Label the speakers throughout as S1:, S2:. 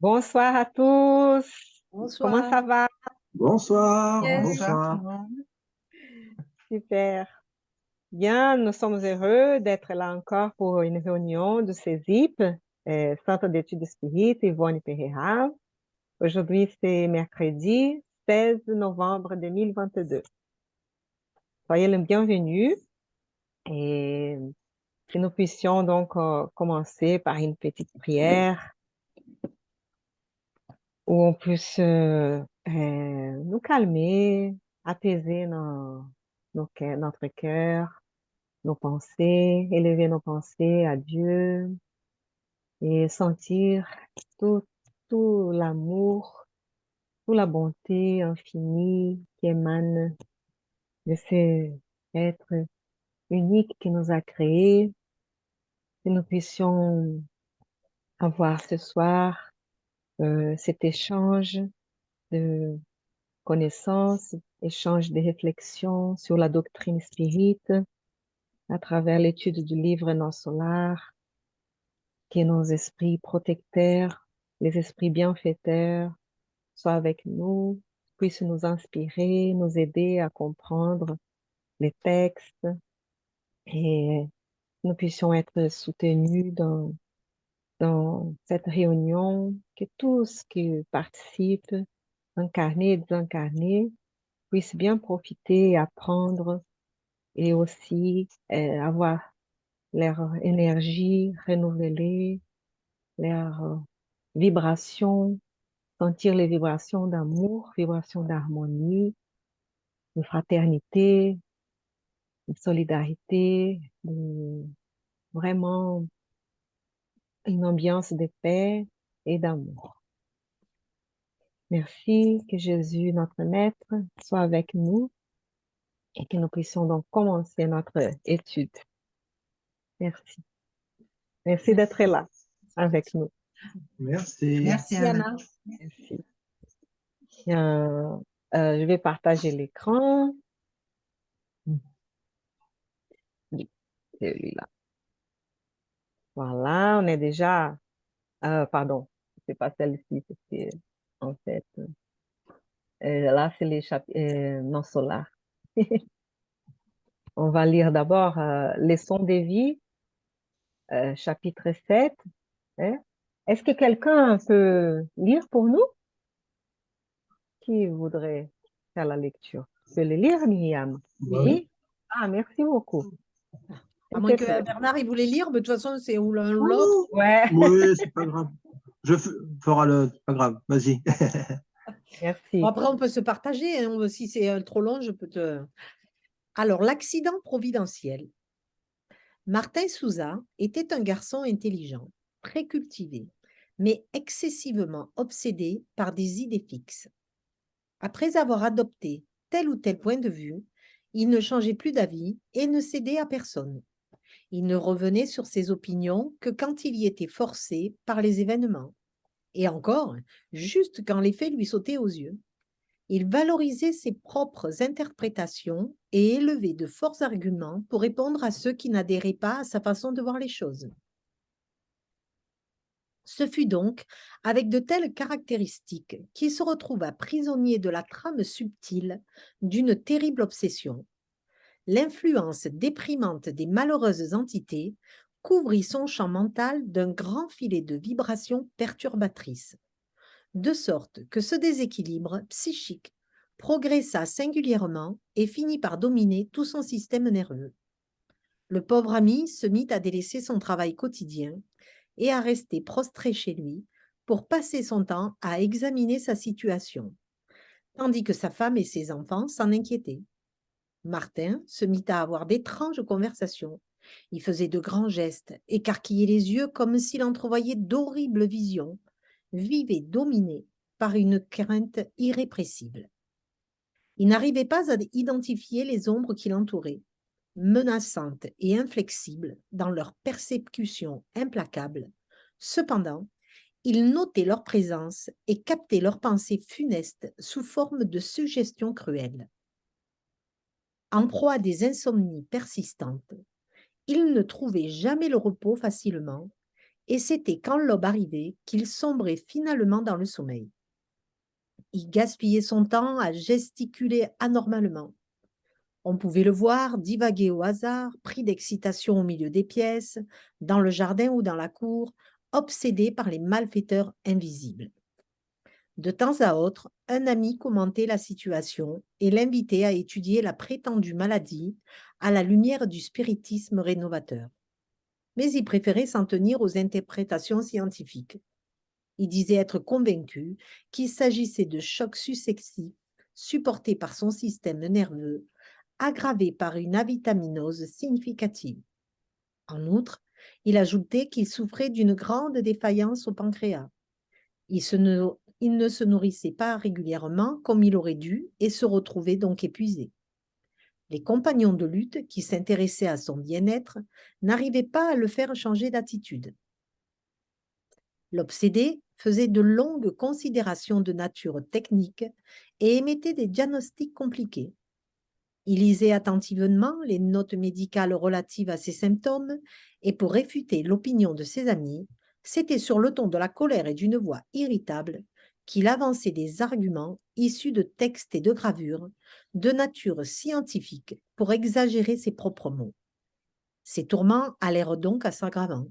S1: Bonsoir à tous. Comment
S2: Bonsoir.
S1: ça va?
S3: Bonsoir,
S2: Yes.
S3: bonsoir.
S1: Super. Bien, nous sommes heureux d'être là encore pour une réunion de CESIP, Centre d'études spirites Yvonne Pereira. Aujourd'hui, c'est mercredi 16 novembre 2022. Soyez le bienvenu et que nous puissions donc commencer par une petite prière où on puisse nous calmer, apaiser notre cœur, nos pensées, élever nos pensées à Dieu et sentir tout, tout l'amour, toute la bonté infinie qui émane de ce être unique qui nous a créés, que nous puissions avoir ce soir cet échange de connaissances, échange de réflexions sur la doctrine spirite à travers l'étude du livre Non Solar, que nos esprits protecteurs, les esprits bienfaiteurs soient avec nous, puissent nous inspirer, nous aider à comprendre les textes et nous puissions être soutenus dans cette réunion, que tous qui participent, incarnés et désincarnés, puissent bien profiter et apprendre et aussi avoir leur énergie renouvelée, leur vibration, sentir les vibrations d'amour, vibrations d'harmonie, de fraternité, de solidarité, vraiment une ambiance de paix et d'amour. Merci que Jésus, notre Maître, soit avec nous et que nous puissions donc commencer notre étude. Merci. Merci d'être là avec nous.
S3: Merci.
S2: Merci, Anna.
S1: Merci. Je vais partager l'écran. Oui, celui-là. Voilà, on est déjà... pardon, c'est pas celle-ci, c'est en fait... là, c'est les chapitres non solaires. On va lire d'abord Leçon des vies, chapitre 7. Hein. Est-ce que quelqu'un peut lire pour nous? Qui voudrait faire la lecture? Tu peux le lire, Myriam?
S2: Oui.
S1: Ah, merci beaucoup.
S2: À moins que
S1: Impeccable.
S2: Bernard, il voulait lire, mais de toute façon, c'est ou l'un ou l'autre.
S1: Ouais,
S3: Oui, c'est pas grave. Je ferai le. Pas grave, vas-y.
S2: Bon,
S1: merci.
S2: après, on peut se partager. Hein, si c'est trop long, je peux te. Alors, l'accident providentiel. Martin Souza était un garçon intelligent, très cultivé, mais excessivement obsédé par des idées fixes. Après avoir adopté tel ou tel point de vue, il ne changeait plus d'avis et ne cédait à personne. Il ne revenait sur ses opinions que quand il y était forcé par les événements, et encore, juste quand les faits lui sautaient aux yeux. Il valorisait ses propres interprétations et élevait de forts arguments pour répondre à ceux qui n'adhéraient pas à sa façon de voir les choses. Ce fut donc avec de telles caractéristiques qu'il se retrouva prisonnier de la trame subtile d'une terrible obsession. L'influence déprimante des malheureuses entités couvrit son champ mental d'un grand filet de vibrations perturbatrices, de sorte que ce déséquilibre psychique progressa singulièrement et finit par dominer tout son système nerveux. Le pauvre ami se mit à délaisser son travail quotidien et à rester prostré chez lui pour passer son temps à examiner sa situation, tandis que sa femme et ses enfants s'en inquiétaient. Martin se mit à avoir d'étranges conversations. Il faisait de grands gestes, écarquillait les yeux comme s'il entrevoyait d'horribles visions, vivait dominé par une crainte irrépressible. Il n'arrivait pas à identifier les ombres qui l'entouraient, menaçantes et inflexibles dans leur persécution implacable. Cependant, il notait leur présence et captait leurs pensées funestes sous forme de suggestions cruelles. En proie à des insomnies persistantes, il ne trouvait jamais le repos facilement et c'était quand l'aube arrivait qu'il sombrait finalement dans le sommeil. Il gaspillait son temps à gesticuler anormalement. On pouvait le voir divaguer au hasard, pris d'excitation au milieu des pièces, dans le jardin ou dans la cour, obsédé par les malfaiteurs invisibles. De temps à autre, un ami commentait la situation et l'invitait à étudier la prétendue maladie à la lumière du spiritisme rénovateur. Mais il préférait s'en tenir aux interprétations scientifiques. Il disait être convaincu qu'il s'agissait de chocs successifs supportés par son système nerveux, aggravés par une avitaminose significative. En outre, il ajoutait qu'il souffrait d'une grande défaillance au pancréas. Il ne se nourrissait pas régulièrement comme il aurait dû et se retrouvait donc épuisé. Les compagnons de lutte qui s'intéressaient à son bien-être n'arrivaient pas à le faire changer d'attitude. L'obsédé faisait de longues considérations de nature technique et émettait des diagnostics compliqués. Il lisait attentivement les notes médicales relatives à ses symptômes et pour réfuter l'opinion de ses amis, c'était sur le ton de la colère et d'une voix irritable qu'il avançait des arguments issus de textes et de gravures de nature scientifique pour exagérer ses propres mots. Ses tourments allèrent donc à s'aggravant.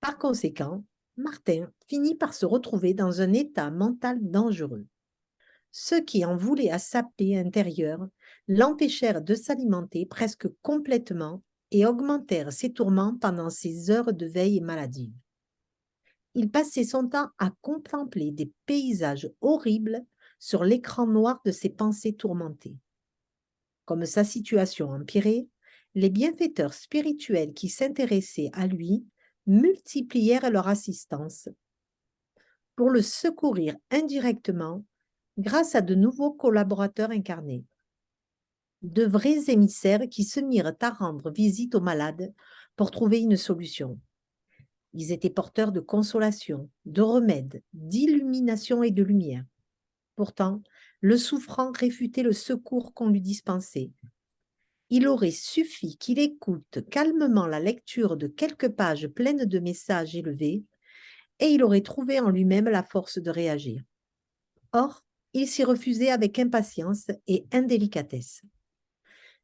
S2: Par conséquent, Martin finit par se retrouver dans un état mental dangereux. Ceux qui en voulaient à sa paix intérieure l'empêchèrent de s'alimenter presque complètement et augmentèrent ses tourments pendant ses heures de veille maladive. Il passait son temps à contempler des paysages horribles sur l'écran noir de ses pensées tourmentées. Comme sa situation empirait, les bienfaiteurs spirituels qui s'intéressaient à lui multiplièrent leur assistance pour le secourir indirectement grâce à de nouveaux collaborateurs incarnés. De vrais émissaires qui se mirent à rendre visite aux malades pour trouver une solution. Ils étaient porteurs de consolation, de remède, d'illumination et de lumière. Pourtant, le souffrant réfutait le secours qu'on lui dispensait. Il aurait suffi qu'il écoute calmement la lecture de quelques pages pleines de messages élevés et il aurait trouvé en lui-même la force de réagir. Or, il s'y refusait avec impatience et indélicatesse.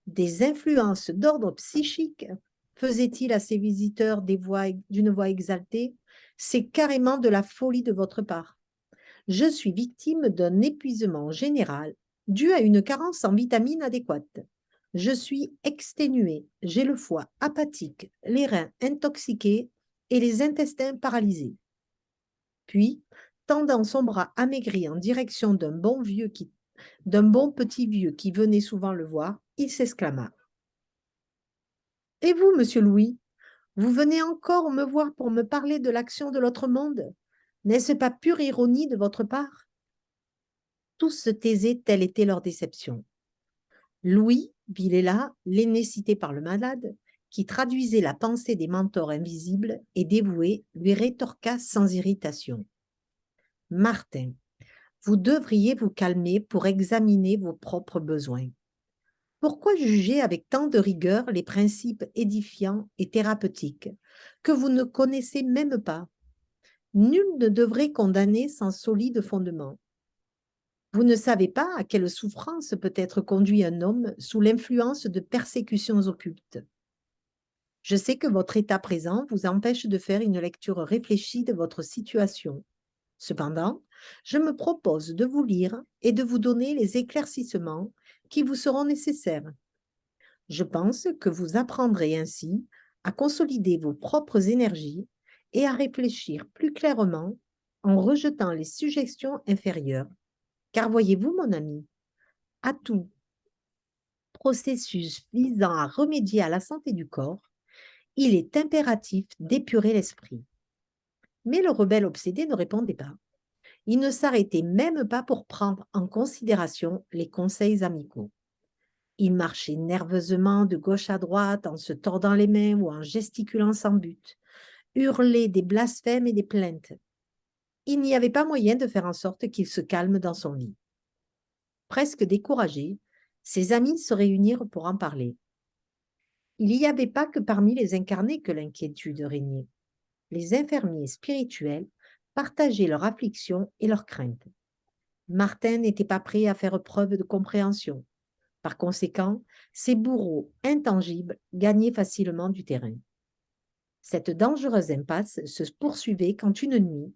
S2: Des influences d'ordre psychique, faisait-il à ses visiteurs d'une voix exaltée, c'est carrément de la folie de votre part. Je suis victime d'un épuisement général dû à une carence en vitamines adéquates. Je suis exténué, j'ai le foie apathique, les reins intoxiqués et les intestins paralysés. Puis, tendant son bras amaigri en direction d'un bon petit vieux qui venait souvent le voir, il s'exclama. « Et vous, monsieur Louis, vous venez encore me voir pour me parler de l'action de l'autre monde? N'est-ce pas pure ironie de votre part ?» Tous se taisaient, telle était leur déception. Louis, Villela, l'aîné cité par le malade, qui traduisait la pensée des mentors invisibles et dévoués, lui rétorqua sans irritation. « Martin, vous devriez vous calmer pour examiner vos propres besoins. Pourquoi juger avec tant de rigueur les principes édifiants et thérapeutiques que vous ne connaissez même pas? Nul ne devrait condamner sans solide fondement. Vous ne savez pas à quelle souffrance peut être conduit un homme sous l'influence de persécutions occultes. Je sais que votre état présent vous empêche de faire une lecture réfléchie de votre situation. Cependant, je me propose de vous lire et de vous donner les éclaircissements qui vous seront nécessaires. Je pense que vous apprendrez ainsi à consolider vos propres énergies et à réfléchir plus clairement en rejetant les suggestions inférieures. Car voyez-vous, mon ami, à tout processus visant à remédier à la santé du corps, il est impératif d'épurer l'esprit. » Mais le rebelle obsédé ne répondait pas. Il ne s'arrêtait même pas pour prendre en considération les conseils amicaux. Il marchait nerveusement de gauche à droite en se tordant les mains ou en gesticulant sans but, hurlait des blasphèmes et des plaintes. Il n'y avait pas moyen de faire en sorte qu'il se calme dans son lit. Presque découragés, ses amis se réunirent pour en parler. Il n'y avait pas que parmi les incarnés que l'inquiétude régnait. les infirmiers spirituels partageaient leurs afflictions et leurs craintes. Martin n'était pas prêt à faire preuve de compréhension. Par conséquent, ses bourreaux intangibles gagnaient facilement du terrain. Cette dangereuse impasse se poursuivait quand une nuit,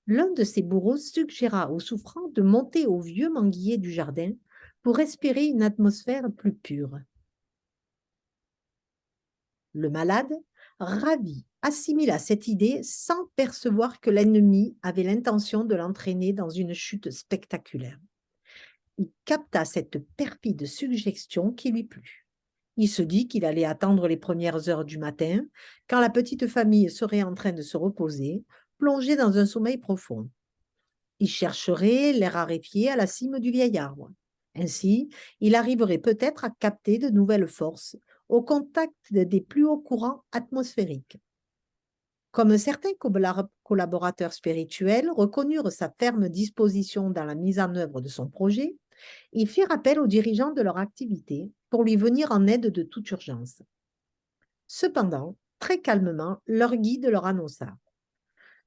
S2: l'un de ses bourreaux suggéra aux souffrants de monter au vieux manguier du jardin pour respirer une atmosphère plus pure. Le malade, ravi, assimila cette idée sans percevoir que l'ennemi avait l'intention de l'entraîner dans une chute spectaculaire. Il capta cette perfide suggestion qui lui plut. Il se dit qu'il allait attendre les premières heures du matin, quand la petite famille serait en train de se reposer, plongée dans un sommeil profond. Il chercherait l'air raréfié à la cime du vieil arbre. Ainsi, il arriverait peut-être à capter de nouvelles forces au contact des plus hauts courants atmosphériques. Comme certains collaborateurs spirituels reconnurent sa ferme disposition dans la mise en œuvre de son projet, ils firent appel aux dirigeants de leur activité pour lui venir en aide de toute urgence. Cependant, très calmement, leur guide leur annonça: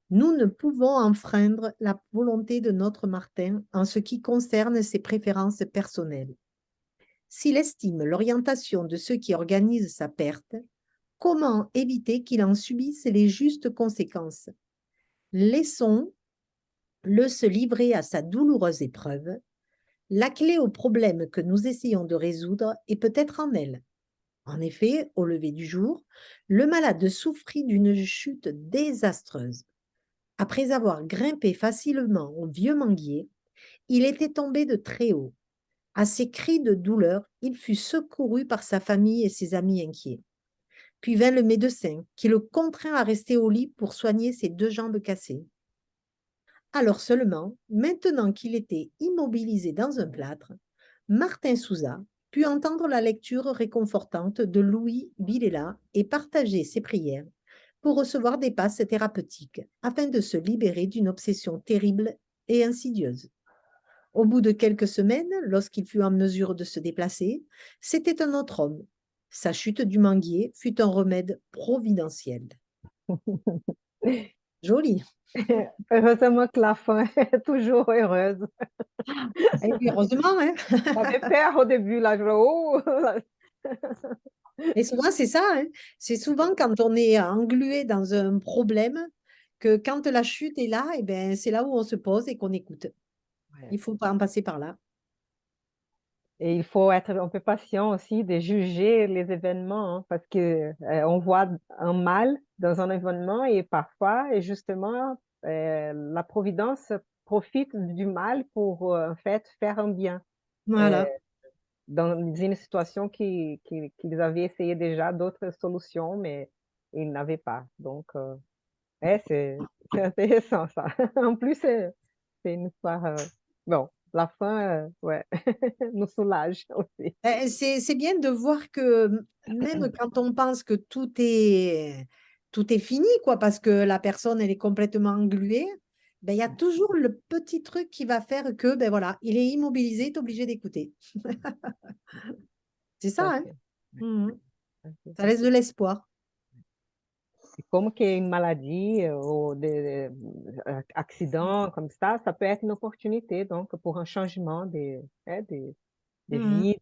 S2: nous ne pouvons enfreindre la volonté de notre Martin en ce qui concerne ses préférences personnelles. S'il estime l'orientation de ceux qui organisent sa perte, comment éviter qu'il en subisse les justes conséquences? Laissons-le se livrer à sa douloureuse épreuve. La clé au problème que nous essayons de résoudre est peut-être en elle. En effet, au lever du jour, le malade souffrit d'une chute désastreuse. Après avoir grimpé facilement au vieux manguier, il était tombé de très haut. À ses cris de douleur, il fut secouru par sa famille et ses amis inquiets. Puis vint le médecin, qui le contraint à rester au lit pour soigner ses 2 jambes cassées. Alors seulement, maintenant qu'il était immobilisé dans un plâtre, Martin Souza put entendre la lecture réconfortante de Louis Villela et partager ses prières pour recevoir des passes thérapeutiques afin de se libérer d'une obsession terrible et insidieuse. Au bout de quelques semaines, lorsqu'il fut en mesure de se déplacer, c'était un autre homme. Sa chute du manguier fut un remède providentiel. Joli.
S1: Heureusement que la fin est toujours heureuse.
S2: Et puis heureusement, hein?
S1: J'avais peur au début, là, je me oh!
S2: Et souvent, c'est ça, hein. C'est souvent quand on est englué dans un problème que quand la chute est là, et ben, c'est là où on se pose et qu'on écoute.
S1: Ouais.
S2: Il faut pas en passer par là.
S1: Et il faut être un peu patient aussi de juger les événements, hein, parce que on voit un mal dans un événement et parfois, et justement, la providence profite du mal pour en fait faire un bien. Euh,
S2: Voilà.
S1: dans une situation qu'ils avaient essayé déjà d'autres solutions, mais ils n'avaient pas. Donc, ouais, c'est intéressant ça. En plus, c'est une histoire. Bon, la fin, ouais, nous soulage aussi.
S2: C'est bien de voir que même quand on pense que tout est fini, quoi, parce que la personne, elle est complètement engluée, ben, il y a toujours le petit truc qui va faire que, ben voilà, il est immobilisé, tu es obligé d'écouter. C'est
S1: Tout
S2: ça,
S1: à
S2: hein?
S1: fait. Ouais,
S2: Mhm.
S1: tout à fait.
S2: Ça laisse de l'espoir.
S1: Et comme qu'une maladie ou des accidents comme ça peut être une opportunité donc pour un changement de
S2: Mhm.
S1: vie,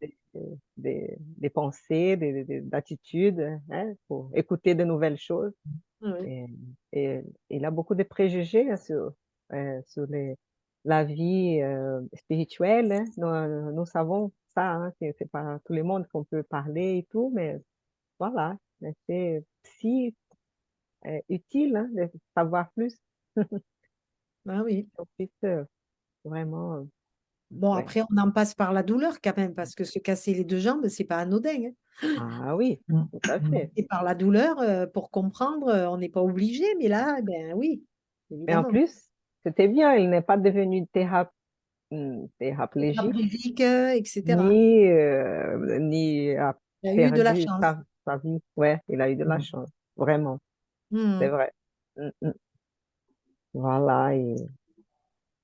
S1: des pensées, d'attitudes, hein, pour écouter de nouvelles choses.
S2: Oui.
S1: Et, et il a beaucoup de préjugés, hein, sur la vie spirituelle, hein. Nous savons ça, hein, que c'est pas tout le monde qu'on peut parler et tout, mais voilà, mais c'est si utile, hein, de savoir plus
S2: Ah oui.
S1: qu'on puisse vraiment,
S2: Bon,
S1: ouais.
S2: après, on en passe par la douleur quand même, parce que se casser les 2 jambes, c'est pas anodin, hein.
S1: Ah oui, tout à fait.
S2: Et par la douleur, pour comprendre, on n'est pas obligé, mais là, ben oui,
S1: Et en
S2: évidemment.
S1: plus, c'était bien, il n'est pas devenu théraplégiste,
S2: Tétraplégique, etc.
S1: ni a
S2: Il a eu de la
S1: perdu
S2: chance.
S1: sa vie. Ouais, il a eu de la chance, vraiment, c'est
S2: Mhm.
S1: vrai. Mm. Voilà, et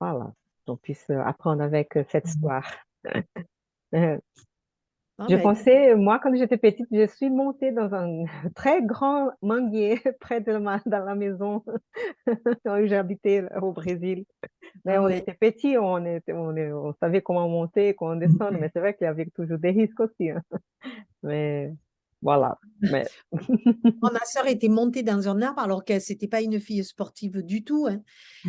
S1: voilà, qu'on puisse apprendre avec cette histoire.
S2: Ah
S1: Je
S2: ben,
S1: pensais, moi, quand j'étais petite, je suis montée dans un très grand manguier près dans la maison où j'habitais au Brésil. Mais
S2: ah
S1: on
S2: ouais.
S1: était petits, on savait comment monter, comment descendre, mais c'est vrai qu'il y avait toujours des risques aussi, hein. Mais voilà. Mais
S2: Moi, ma sœur était montée dans un arbre alors qu'elle n'était pas une fille sportive du tout, hein.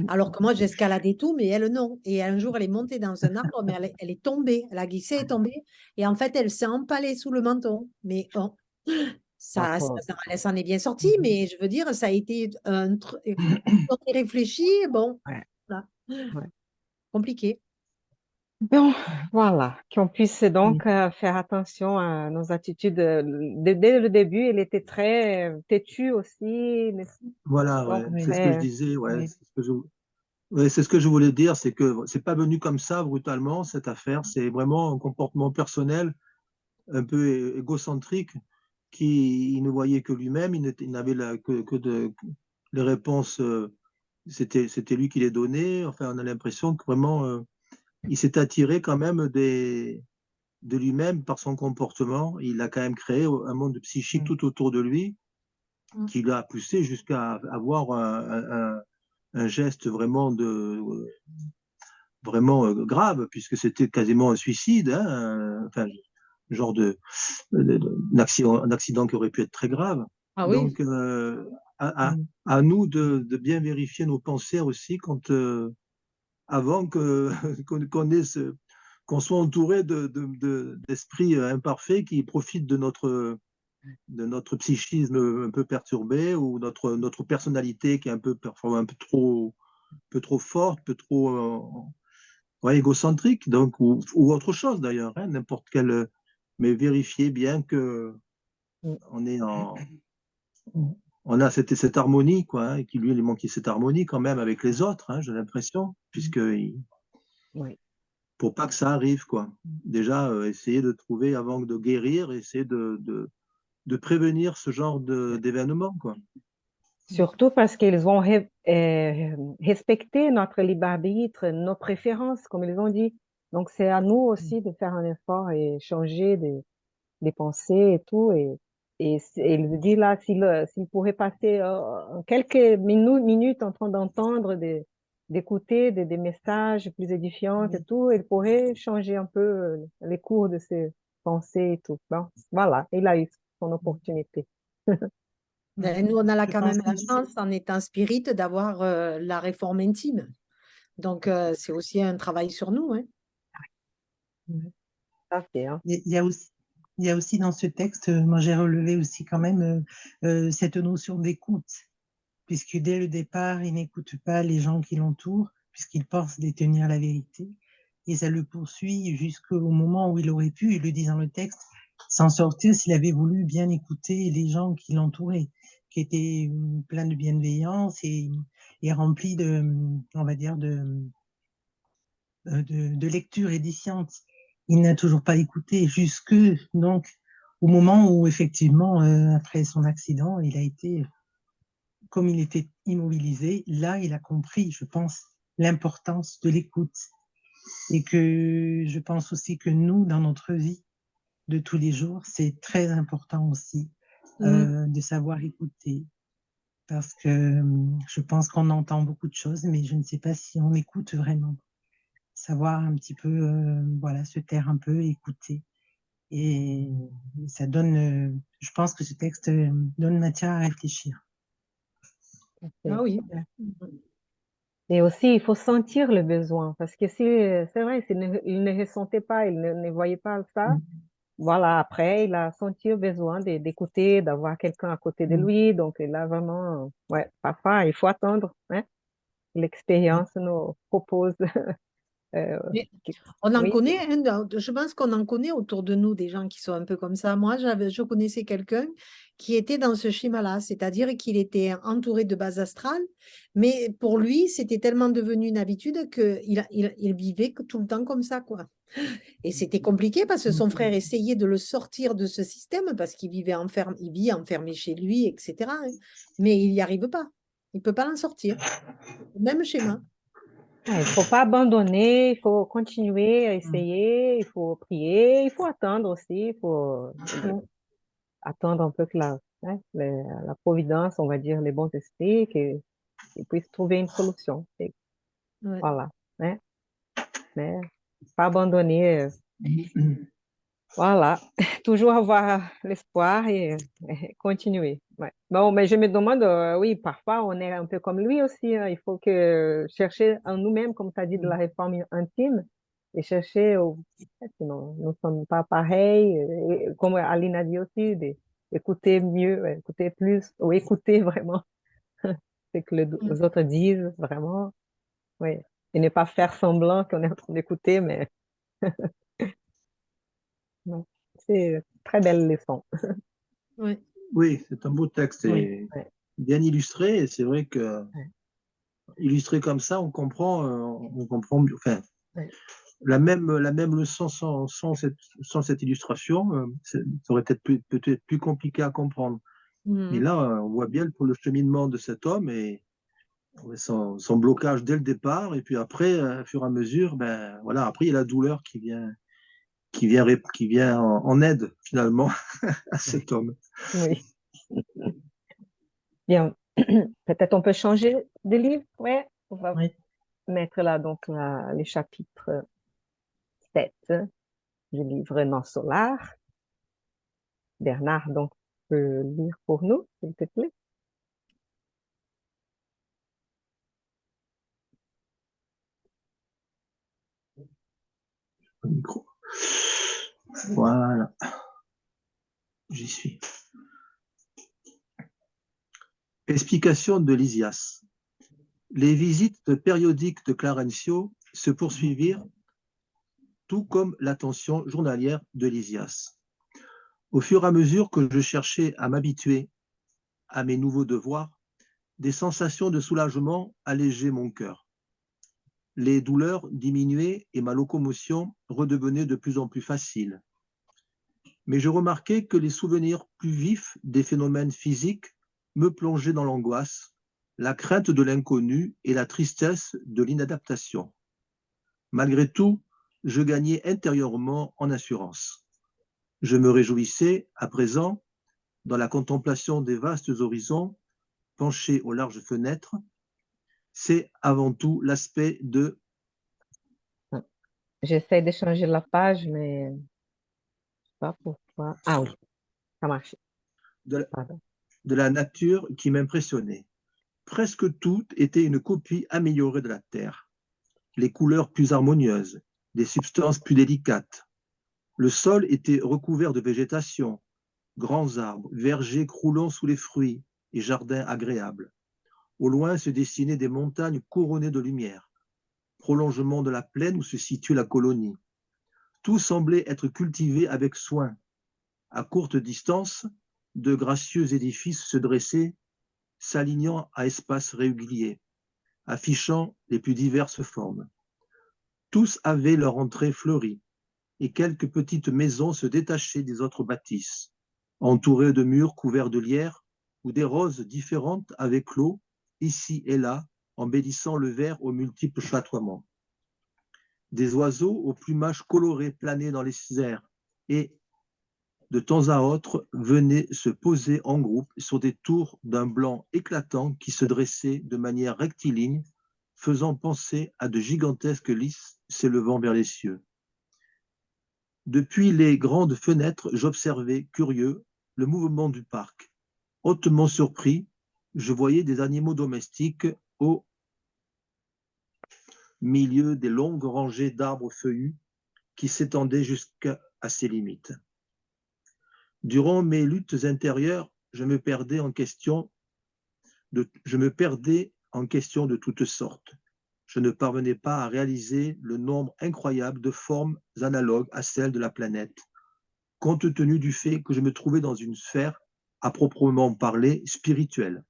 S2: Alors que moi, j'escaladais tout, mais elle, non. Et un jour, elle est montée dans un arbre, mais elle est tombée. Elle a glissé et est tombée. Et en fait, elle s'est empalée sous le menton. Mais bon,
S1: ma
S2: ça,
S1: pauvre.
S2: elle s'en est bien sortie. Mais je veux dire, ça a été un truc réfléchi. Bon,
S1: Ouais,
S2: voilà.
S1: ouais.
S2: Compliqué.
S1: Bon, voilà, qu'on puisse
S3: Mm.
S1: donc faire attention à nos attitudes. Dès le début, il était très têtu aussi,
S3: Voilà,
S1: donc
S3: ouais, c'est ce que je
S1: très,
S3: disais, ouais,
S1: oui.
S3: c'est ce que je voulais dire, c'est que c'est pas venu comme ça brutalement, cette affaire, c'est vraiment un comportement personnel, un peu égocentrique, qui il ne voyait que lui-même, il n'avait les réponses, c'était lui qui les donnait, enfin on a l'impression que vraiment, il s'est attiré quand même de lui-même par son comportement, il a quand même créé un monde psychique
S1: Mm.
S3: tout autour de lui,
S2: Mm.
S3: qui l'a poussé jusqu'à avoir un geste vraiment grave, puisque c'était quasiment un suicide, hein, enfin, genre un accident qui aurait pu être très grave.
S2: Ah oui.
S3: Donc, à,
S1: Mm.
S3: à nous de bien vérifier nos pensées aussi avant qu'on soit entouré d'esprits imparfaits qui profitent de notre psychisme un peu perturbé ou notre personnalité qui est parfois un peu trop forte, un peu trop ouais, égocentrique, donc, ou autre chose d'ailleurs, hein, n'importe quel. Mais vérifier bien que
S1: Mm.
S3: on est on a cette harmonie, quoi, hein, et qu'il lui, il manquait cette harmonie quand même avec les autres, hein, j'ai l'impression,
S1: Oui.
S3: pour pas que ça arrive, quoi. Déjà, essayer de trouver, avant de guérir, essayer de prévenir ce genre d'événement, quoi.
S1: Surtout parce qu'ils vont respecter notre libre arbitre, nos préférences, comme ils ont dit. Donc, c'est à nous aussi de faire un effort et changer des pensées et tout. Et il dit là, s'il pourrait passer quelques minutes en train d'entendre, d'écouter des messages plus édifiants et tout, il pourrait changer un peu les cours de ses pensées et tout. Bon, voilà, il a eu son opportunité.
S2: Ben, nous, on a là
S4: Je
S2: quand
S4: pense
S2: même la
S4: aussi.
S2: chance, en étant spirit, d'avoir la réforme intime. Donc, c'est aussi un travail sur nous, hein.
S1: Ça fait, hein.
S4: Il y a aussi dans ce texte, moi j'ai relevé aussi quand même cette notion d'écoute, puisque dès le départ, il n'écoute pas les gens qui l'entourent, puisqu'il pense détenir la vérité. Et ça le poursuit jusqu'au moment où il aurait pu, il le dit dans le texte, s'en sortir s'il avait voulu bien écouter les gens qui l'entouraient, qui étaient pleins de bienveillance et remplis on va dire, de lecture et science. Il n'a toujours pas écouté jusque donc au moment où effectivement après son accident, il a été, comme il était immobilisé, là il a compris, je pense, l'importance de l'écoute et que je pense aussi que nous dans notre vie de tous les jours, c'est très important aussi de savoir écouter parce que je pense qu'on entend beaucoup de choses, mais je ne sais pas si on écoute vraiment. Savoir un petit peu, voilà, se taire un peu, écouter. Et ça donne, je pense que ce texte donne matière à réfléchir.
S2: Ah
S1: C'est-
S2: oui.
S1: Et aussi, il faut sentir le besoin, parce que si, c'est vrai, il ne ressentait pas, il ne voyait pas ça, voilà, après, il a senti le besoin d'écouter, d'avoir quelqu'un à côté de lui, donc il a vraiment, ouais, parfois, il faut attendre, hein, l'expérience nous propose, euh,
S2: Mais
S1: qui-
S2: on en
S1: oui,
S2: connaît, hein, je pense qu'on en connaît autour de nous des gens qui sont un peu comme ça. Moi, je connaissais quelqu'un qui était dans ce schéma-là, c'est-à-dire qu'il était entouré de base astrale, mais pour lui, c'était tellement devenu une habitude qu'il vivait tout le temps comme ça, quoi. Et c'était compliqué parce que son frère essayait de le sortir de ce système parce qu'il vit enfermé chez lui, etc., hein. Mais il n'y arrive pas. Il ne peut pas l'en sortir. Même schéma.
S1: Il ne faut pas abandonner, il faut continuer à essayer, il faut prier, il faut attendre aussi, il faut attendre un peu que la providence, on va dire, les bons esprits, qu'ils puissent trouver une solution. Et
S2: Ouais.
S1: voilà. Né? Mais pas abandonner. Voilà. Toujours avoir l'espoir et continuer. Ouais. Bon, mais je me demande, oui, parfois on est un peu comme lui aussi, hein. Il faut que chercher en nous-mêmes, comme tu as dit, de la réforme intime et chercher, sinon nous ne sommes pas pareils. Et comme Aline a dit aussi, écouter mieux, écouter plus, ou écouter vraiment ce que les autres disent vraiment. Oui. Et ne pas faire semblant qu'on est en train d'écouter, mais non. C'est une très belle leçon.
S2: Ouais.
S3: Oui, c'est un beau texte et
S1: Ouais.
S3: bien illustré. Et c'est vrai que
S1: Ouais.
S3: illustré comme ça, on comprend mieux. Enfin,
S1: Ouais.
S3: la même leçon sans cette illustration, ça aurait peut-être plus compliqué à comprendre. Mais là, on voit bien le cheminement de cet homme et son blocage dès le départ. Et puis après, au fur et à mesure, ben voilà, après il y a la douleur qui vient en aide finalement à cet homme.
S1: Oui. Bien. Peut-être on peut changer de livre. Ouais. On va
S4: Oui.
S1: mettre là donc les chapitres 7 du livre Non Solar. Bernard donc peut lire pour nous, s'il te plaît.
S3: Le micro. Voilà. J'y suis. Explication de Lysias. Les visites périodiques de Clarencio se poursuivirent, tout comme l'attention journalière de Lysias. Au fur et à mesure que je cherchais à m'habituer à mes nouveaux devoirs, des sensations de soulagement allégeaient mon cœur. Les douleurs diminuaient et ma locomotion redevenait de plus en plus facile. Mais je remarquais que les souvenirs plus vifs des phénomènes physiques me plongeaient dans l'angoisse, la crainte de l'inconnu et la tristesse de l'inadaptation. Malgré tout, je gagnais intérieurement en assurance. Je me réjouissais, à présent, dans la contemplation des vastes horizons, penchés aux larges fenêtres. C'est avant tout l'aspect de
S1: J'essaie de changer la page, mais je sais pas pourquoi. Ah oui, ça marche. Pardon.
S3: de la nature qui m'impressionnait. Presque tout était une copie améliorée de la terre. Les couleurs plus harmonieuses, des substances plus délicates. Le sol était recouvert de végétation, grands arbres, vergers croulant sous les fruits et jardins agréables. Au loin se dessinaient des montagnes couronnées de lumière, prolongement de la plaine où se situe la colonie. Tout semblait être cultivé avec soin. À courte distance, de gracieux édifices se dressaient, s'alignant à espaces réguliers, affichant les plus diverses formes. Tous avaient leur entrée fleurie, et quelques petites maisons se détachaient des autres bâtisses, entourées de murs couverts de lierre, où des roses différentes avaient clos, ici et là, embellissant le vert aux multiples chatoiements. Des oiseaux au plumage coloré planaient dans les airs, et de temps à autre venaient se poser en groupe sur des tours d'un blanc éclatant qui se dressaient de manière rectiligne, faisant penser à de gigantesques lys s'élevant vers les cieux. Depuis les grandes fenêtres, j'observais, curieux, le mouvement du parc. Hautement surpris, je voyais des animaux domestiques au milieu des longues rangées d'arbres feuillus qui s'étendaient jusqu'à ses limites. Durant mes luttes intérieures, je me perdais en questions de toutes sortes. Je ne parvenais pas à réaliser le nombre incroyable de formes analogues à celles de la planète, compte tenu du fait que je me trouvais dans une sphère, à proprement parler, spirituelle.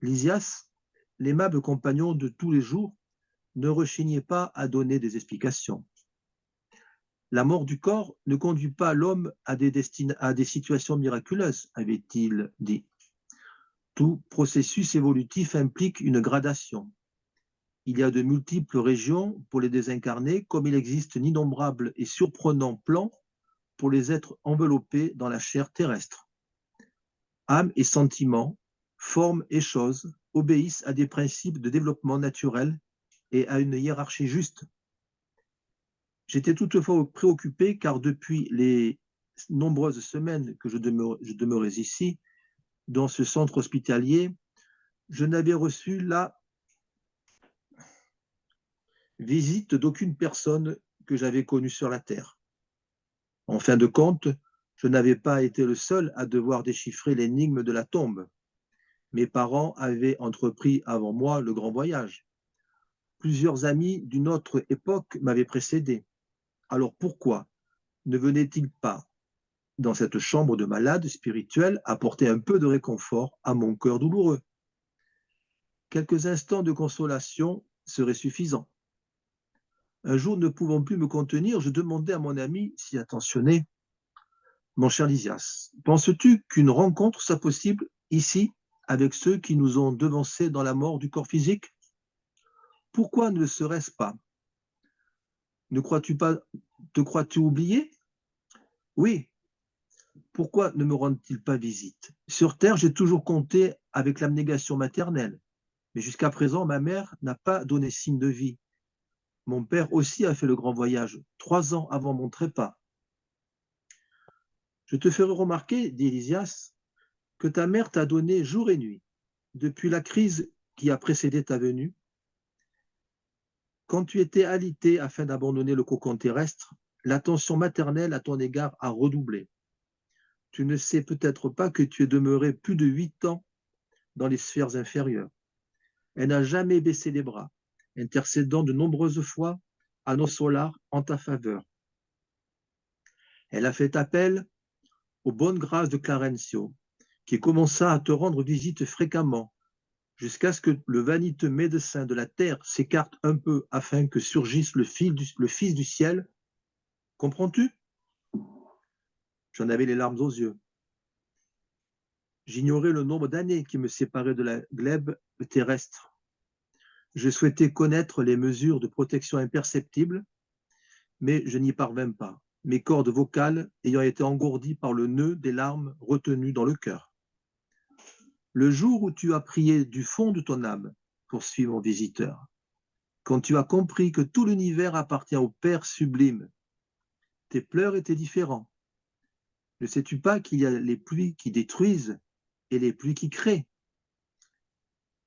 S3: Lysias, l'aimable compagnon de tous les jours, ne rechignait pas à donner des explications. La mort du corps ne conduit pas l'homme à des situations miraculeuses, avait-il dit. Tout processus évolutif implique une gradation. Il y a de multiples régions pour les désincarnés, comme il existe d'innombrables et surprenants plans pour les êtres enveloppés dans la chair terrestre. Âme et sentiments, formes et choses obéissent à des principes de développement naturel et à une hiérarchie juste. J'étais toutefois préoccupé car depuis les nombreuses semaines que je demeurais ici, dans ce centre hospitalier, je n'avais reçu la visite d'aucune personne que j'avais connue sur la Terre. En fin de compte, je n'avais pas été le seul à devoir déchiffrer l'énigme de la tombe. Mes parents avaient entrepris avant moi le grand voyage. Plusieurs amis d'une autre époque m'avaient précédé. Alors pourquoi ne venaient-ils pas dans cette chambre de malade spirituelle apporter un peu de réconfort à mon cœur douloureux? Quelques instants de consolation seraient suffisants. Un jour, ne pouvant plus me contenir, je demandai à mon ami si attentionné: mon cher Lysias, penses-tu qu'une rencontre soit possible ici avec ceux qui nous ont devancés dans la mort du corps physique? Pourquoi ne le serait-ce pas? Te crois-tu oublié? Oui. Pourquoi ne me rendent-ils pas visite? Sur Terre, j'ai toujours compté avec l'abnégation maternelle, mais jusqu'à présent, ma mère n'a pas donné signe de vie. Mon père aussi a fait le grand voyage, 3 ans avant mon trépas. Je te ferai remarquer, dit Lysias, que ta mère t'a donné jour et nuit, depuis la crise qui a précédé ta venue. Quand tu étais alité afin d'abandonner le cocon terrestre, l'attention maternelle à ton égard a redoublé. Tu ne sais peut-être pas que tu es demeuré plus de 8 ans dans les sphères inférieures. Elle n'a jamais baissé les bras, intercédant de nombreuses fois à nos solars en ta faveur. Elle a fait appel aux bonnes grâces de Clarencio, qui commença à te rendre visite fréquemment, jusqu'à ce que le vaniteux médecin de la terre s'écarte un peu afin que surgisse le Fils du ciel. Comprends-tu? J'en avais les larmes aux yeux. J'ignorais le nombre d'années qui me séparaient de la glèbe terrestre. Je souhaitais connaître les mesures de protection imperceptibles, mais je n'y parvins pas, mes cordes vocales ayant été engourdies par le nœud des larmes retenues dans le cœur. Le jour où tu as prié du fond de ton âme, poursuit mon visiteur, quand tu as compris que tout l'univers appartient au Père sublime, tes pleurs étaient différents. Ne sais-tu pas qu'il y a les pluies qui détruisent et les pluies qui créent?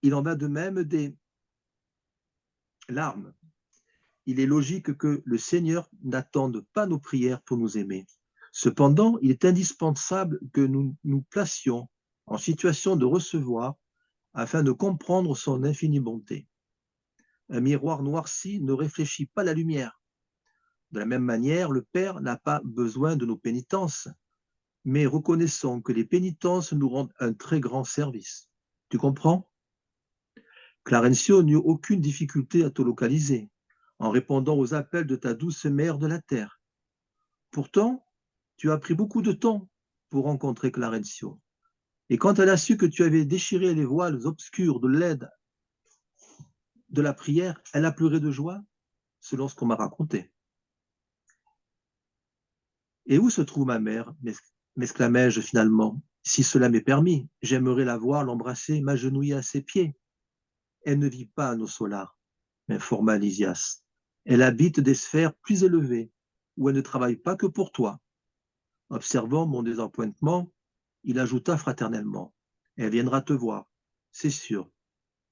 S3: Il en va de même des larmes. Il est logique que le Seigneur n'attende pas nos prières pour nous aimer. Cependant, il est indispensable que nous nous placions en situation de recevoir afin de comprendre son infinie bonté. Un miroir noirci ne réfléchit pas la lumière. De la même manière, le Père n'a pas besoin de nos pénitences, mais reconnaissons que les pénitences nous rendent un très grand service. Tu comprends? Clarencio n'eut aucune difficulté à te localiser, en répondant aux appels de ta douce mère de la terre. Pourtant, tu as pris beaucoup de temps pour rencontrer Clarencio. Et quand elle a su que tu avais déchiré les voiles obscurs de l'aide de la prière, elle a pleuré de joie, selon ce qu'on m'a raconté. Et où se trouve ma mère? M'exclamai-je finalement. Si cela m'est permis, j'aimerais la voir, l'embrasser, m'agenouiller à ses pieds. Elle ne vit pas à nos solars, m'informa Lysias. Elle habite des sphères plus élevées, où elle ne travaille pas que pour toi. Observant mon désappointement, il ajouta fraternellement: elle viendra te voir, c'est sûr,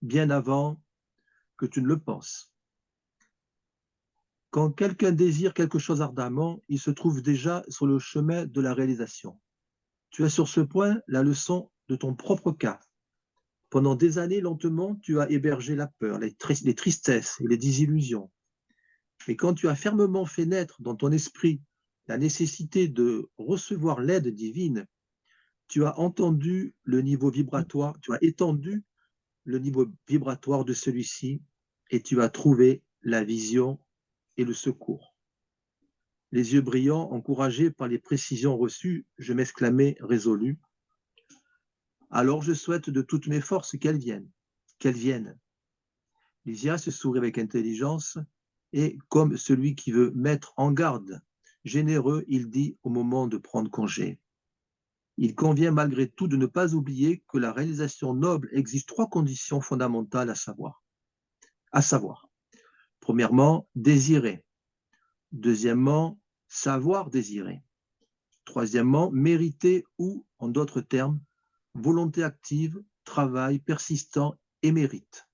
S3: bien avant que tu ne le penses. Quand quelqu'un désire quelque chose ardemment, il se trouve déjà sur le chemin de la réalisation. Tu as sur ce point la leçon de ton propre cas. Pendant des années, lentement, tu as hébergé la peur, les tristesses et les désillusions. Mais quand tu as fermement fait naître dans ton esprit la nécessité de recevoir l'aide divine, tu as entendu le niveau vibratoire, tu as étendu le niveau vibratoire de celui-ci et tu as trouvé la vision et le secours. Les yeux brillants, encouragé par les précisions reçues, je m'exclamai résolu: alors je souhaite de toutes mes forces qu'elles viennent. Lysias sourit avec intelligence et, comme celui qui veut mettre en garde, généreux, il dit au moment de prendre congé. Il convient malgré tout de ne pas oublier que la réalisation noble exige 3 conditions fondamentales à savoir, premièrement, désirer. Deuxièmement, savoir désirer. Troisièmement, mériter ou, en d'autres termes, volonté active, travail persistant et mérite.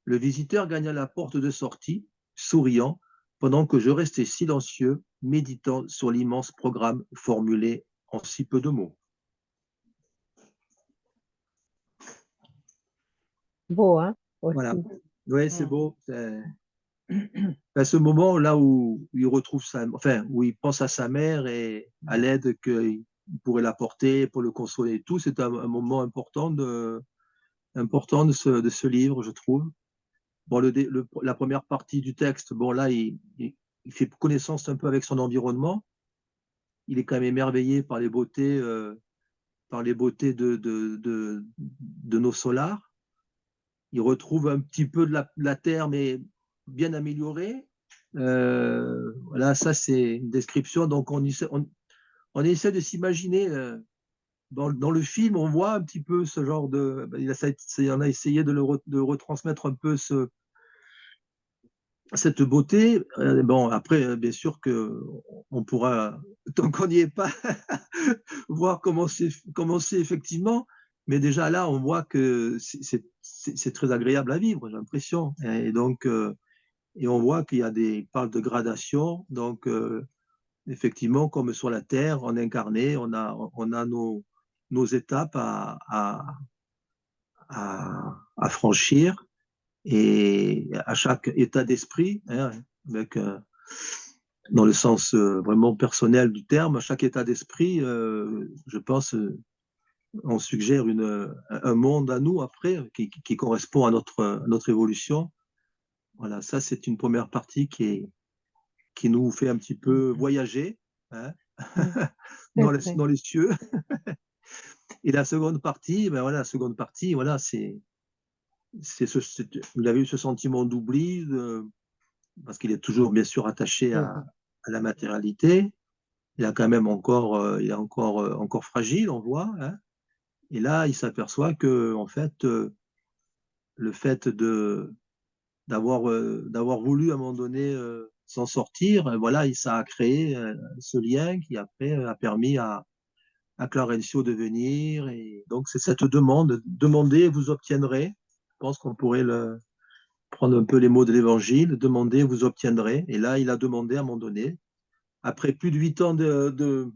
S3: Le visiteur gagna la porte de sortie, souriant, pendant que je restais silencieux, méditant sur l'immense programme formulé en si peu de mots.
S1: Beau, hein, aussi.
S3: Voilà. Oui, c'est beau. À ce moment-là où il retrouve où il pense à sa mère et à l'aide qu'il pourrait l'apporter pour le consoler et tout, c'est un moment important de ce livre, je trouve. Bon, la première partie du texte, bon, là, il fait connaissance un peu avec son environnement. Il est quand même émerveillé par les beautés, de nos solars. Il retrouve un petit peu de la terre, mais bien améliorée. Voilà, ça, c'est une description. Donc, on essaie de s'imaginer. Dans le film, on voit un petit peu ce genre de. On a essayé de retransmettre un peu cette beauté. Bon, après, bien sûr qu'on pourra, tant qu'on n'y est pas, voir comment c'est effectivement. Mais déjà là, on voit que c'est très agréable à vivre, j'ai l'impression. Et donc, et on voit qu'il y a il parle de gradation. Donc, effectivement, comme sur la Terre, en incarné, on a nos étapes à franchir. Et à chaque état d'esprit, hein, dans le sens vraiment personnel du terme, à chaque état d'esprit, je pense, on suggère un monde à nous après qui correspond à notre évolution. Voilà, ça c'est une première partie qui nous fait un petit peu voyager, hein, dans les cieux. Et la seconde partie, voilà, il avait eu ce sentiment d'oubli, parce qu'il est toujours bien sûr attaché à la matérialité. Il est quand même encore, il est encore fragile, on voit. Hein. Et là, il s'aperçoit que, en fait, le fait d'avoir voulu à un moment donné s'en sortir, voilà, ça a créé ce lien qui après a permis à Clarencio de venir. Et donc, c'est cette demande, demandez, vous obtiendrez. Je pense qu'on pourrait prendre un peu les mots de l'évangile, demandez, vous obtiendrez. Et là, il a demandé à un moment donné, après plus de 8 ans de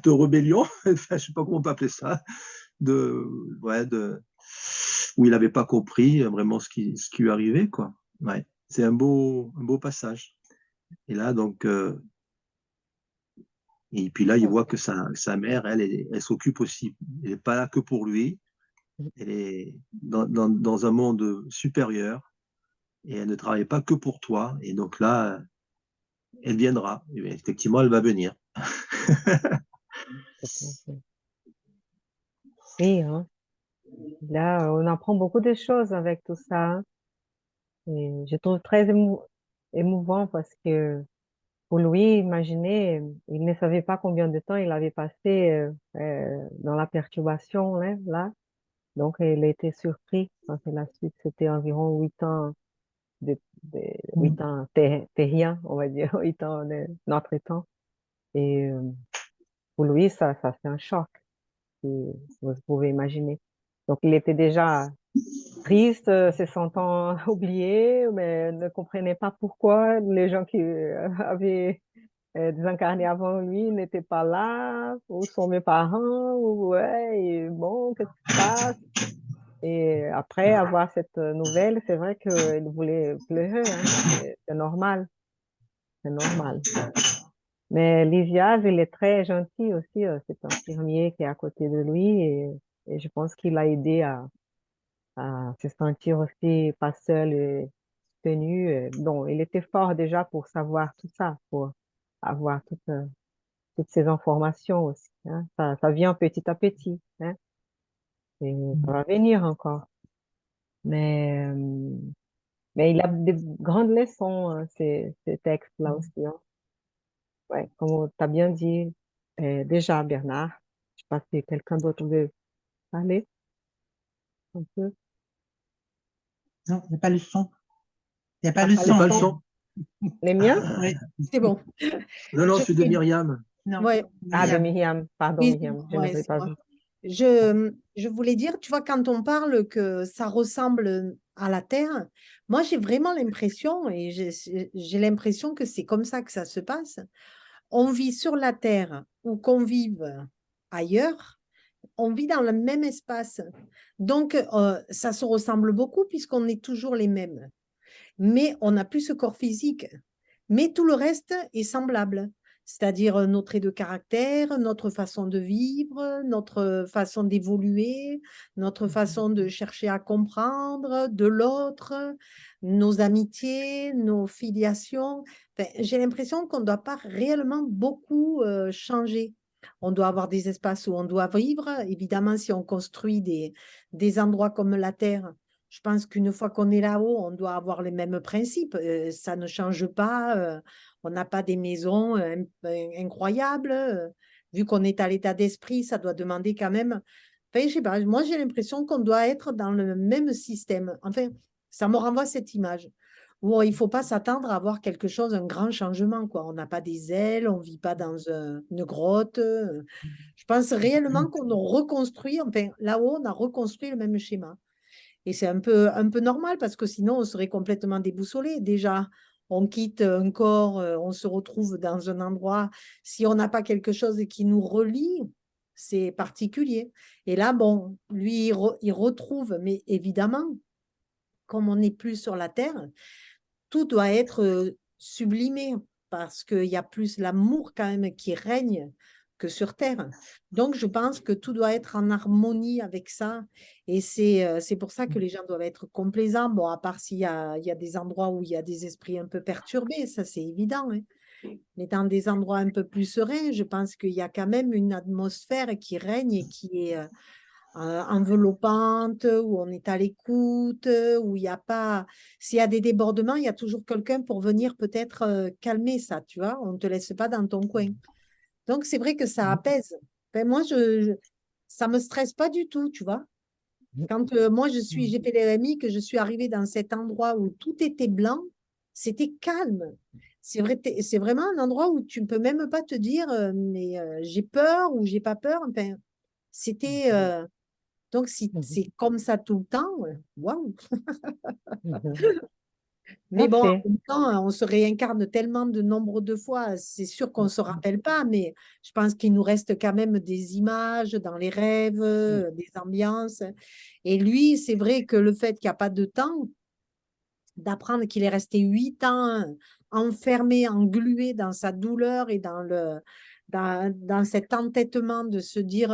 S3: rébellion, enfin, je ne sais pas comment on peut appeler ça, où il n'avait pas compris vraiment ce qui lui arrivait, quoi. Ouais. C'est un beau passage. Et là, donc, et puis là, il voit que sa mère, elle s'occupe aussi. Elle n'est pas là que pour lui. Elle est dans un monde supérieur et elle ne travaille pas que pour toi. Et donc là, elle viendra. Et effectivement, elle va venir.
S1: Oui, hein. Là, on apprend beaucoup de choses avec tout ça. Hein. Et je trouve très émouvant parce que pour lui, imaginez, il ne savait pas combien de temps il avait passé dans la perturbation là. Donc, il a été surpris quand la suite, c'était environ 8 ans, de, 8 ans terriens, on va dire, 8 ans de notre temps. Et pour lui, ça c'est un choc, si vous pouvez imaginer. Donc, il était déjà triste, se sentant oublié, mais ne comprenait pas pourquoi les gens qui avaient désincarné avant lui n'étaient pas là, ou sont mes parents, ou ouais, et bon, qu'est-ce qui se passe? Et après avoir cette nouvelle, c'est vrai qu'il voulait pleurer, hein. C'est normal, c'est normal. Mais Lysias, il est très gentil aussi, cet infirmier qui est à côté de lui, et je pense qu'il l'a aidé à se sentir aussi pas seul et soutenu. Bon, il était fort déjà pour savoir tout ça, pour avoir toutes ces informations aussi. Hein. Ça vient petit à petit. Hein. Et ça va venir encore. Mais, mais il a des grandes leçons, hein, ces textes-là aussi. Hein. Ouais, comme tu as bien dit déjà, Bernard. Je sais pas si quelqu'un d'autre veut parler un peu.
S4: Non, il n'y a pas le son. Il n'y a pas
S1: Ah,
S4: le
S1: pas le
S3: Il n'y a
S4: son.
S3: pas le
S1: son.
S3: son.
S1: Les miens?
S4: Oui.
S2: C'est bon.
S3: Non, non,
S2: Je
S3: celui de
S2: fais-
S3: Myriam.
S4: Non,
S2: ouais,
S1: Ah, de
S4: Myriam.
S1: Myriam. Pardon,
S2: oui, c'est
S1: Myriam. Je
S2: moi, ouais,
S1: n'avais
S2: c'est
S1: pas
S2: moi.
S1: vu.
S2: Je voulais dire, tu vois, quand on parle que ça ressemble à la Terre, moi j'ai vraiment l'impression, et j'ai l'impression que c'est comme ça que ça se passe. On vit sur la Terre ou qu'on vive ailleurs, on vit dans le même espace. Donc, ça se ressemble beaucoup puisqu'on est toujours les mêmes. Mais on n'a plus ce corps physique. Mais tout le reste est semblable. C'est-à-dire nos traits de caractère, notre façon de vivre, notre façon d'évoluer, notre façon de chercher à comprendre de l'autre, nos amitiés, nos filiations. Enfin, j'ai l'impression qu'on ne doit pas réellement beaucoup changer. On doit avoir des espaces où on doit vivre. Évidemment, si on construit des endroits comme la Terre, je pense qu'une fois qu'on est là-haut, on doit avoir les mêmes principes. Ça ne change pas. On n'a pas des maisons incroyables. Vu qu'on est à l'état d'esprit, ça doit demander quand même. Enfin, je sais pas, moi, j'ai l'impression qu'on doit être dans le même système. Enfin, ça me renvoie cette image où il ne faut pas s'attendre à avoir quelque chose, un grand changement, quoi. On n'a pas des ailes, on ne vit pas dans une grotte. Je pense réellement qu'on a reconstruit, enfin, là-haut, on a reconstruit le même schéma. Et c'est un peu normal parce que sinon, on serait complètement déboussolé. Déjà, on quitte un corps, on se retrouve dans un endroit. Si on n'a pas quelque chose qui nous relie, c'est particulier. Et là, bon, lui, il retrouve, mais évidemment, comme on n'est plus sur la terre, tout doit être sublimé parce qu'il y a plus l'amour quand même qui règne que sur Terre. Donc, je pense que tout doit être en harmonie avec ça. Et c'est pour ça que les gens doivent être complaisants. Bon, à part il y a des endroits où il y a des esprits un peu perturbés, ça c'est évident. Hein. Mais dans des endroits un peu plus sereins, je pense qu'il y a quand même une atmosphère qui règne et qui est enveloppante, où on est à l'écoute, où il n'y a pas... S'il y a des débordements, il y a toujours quelqu'un pour venir peut-être calmer ça, tu vois. On ne te laisse pas dans ton coin. Donc, c'est vrai que ça apaise. Ben, moi, ça ne me stresse pas du tout, tu vois. Quand moi, j'ai fait l'RMI, que je suis arrivée dans cet endroit où tout était blanc, c'était calme. C'est vrai, c'est vraiment un endroit où tu ne peux même pas te dire, mais j'ai peur ou j'ai pas peur. Enfin, c'était... donc, si
S1: Mhm.
S2: c'est comme ça tout le temps, waouh!
S1: Mhm.
S2: Mais bon, en
S1: Parfait.
S2: même temps, on se réincarne tellement de nombre de fois, c'est sûr qu'on ne se rappelle pas, mais je pense qu'il nous reste quand même des images dans les rêves, des ambiances. Et lui, c'est vrai que le fait qu'il n'y a pas de temps, d'apprendre qu'il est resté 8 ans enfermé, englué dans sa douleur et dans cet entêtement de se dire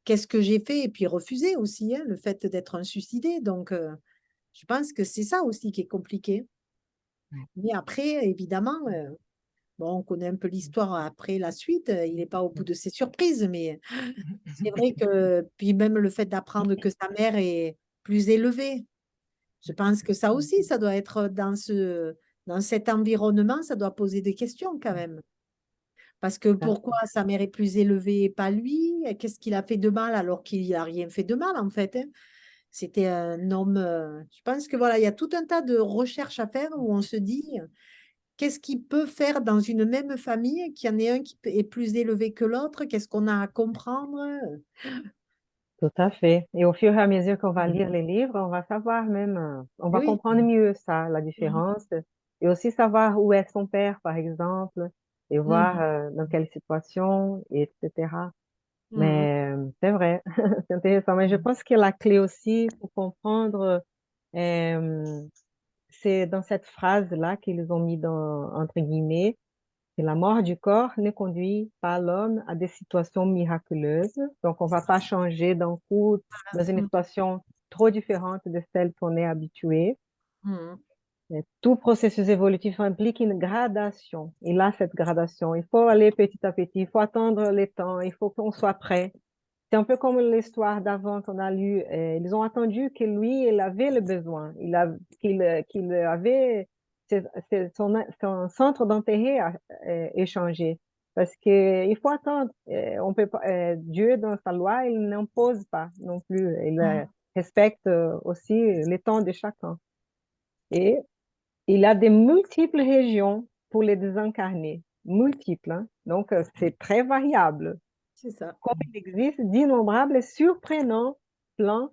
S2: qu'est-ce que j'ai fait, et puis refuser aussi hein, le fait d'être un suicidé. Donc, je pense que c'est ça aussi qui est compliqué. Mais après, évidemment, bon, on connaît un peu l'histoire après la suite, il n'est pas au bout de ses surprises, mais c'est vrai que, puis même le fait d'apprendre que sa mère est plus élevée, je pense que ça aussi, ça doit être dans cet environnement, ça doit poser des questions quand même. Parce que pourquoi sa mère est plus élevée et pas lui? Qu'est-ce qu'il a fait de mal alors qu'il n'a rien fait de mal en fait? Hein. C'était un homme. Je pense que voilà, il y a tout un tas de recherches à faire où on se dit qu'est-ce qu'il peut faire dans une même famille, qu'il y en ait un qui est plus élevé que l'autre, qu'est-ce qu'on a à comprendre?
S1: Tout à fait. Et au fur et à mesure qu'on va lire les livres, on va savoir même, on va
S2: Oui.
S1: comprendre mieux ça, la
S2: Mhm.
S1: différence, et aussi savoir où est son père, par exemple, et voir
S2: Mhm.
S1: dans quelle situation, etc.
S2: Mhm.
S1: Mais c'est vrai, c'est intéressant. Mais je pense que la clé aussi pour comprendre, euh, c'est dans cette phrase-là qu'ils ont mis dans, entre guillemets, que la mort du corps ne conduit pas l'homme à des situations miraculeuses. Donc, on ne va pas changer d'un coup dans une
S2: Mhm.
S1: situation trop différente de celle qu'on est habitué.
S2: Mhm.
S1: Mais tout processus évolutif implique une gradation. Il a cette gradation. Il faut aller petit à petit. Il faut attendre les temps. Il faut qu'on soit prêt. c'est un peu comme l'histoire d'avant qu'on a lu. Ils ont attendu que lui, il avait le besoin. Qu'il avait son centre d'intérêt à échanger. Parce qu'il faut attendre. On peut pas, Dieu, dans sa loi, il n'impose pas non plus. Il respecte aussi les temps de chacun. Et il a des multiples régions pour les désincarner. Multiples, hein. Donc, c'est très variable.
S2: C'est ça.
S1: Comme il existe d'innombrables et surprenants plans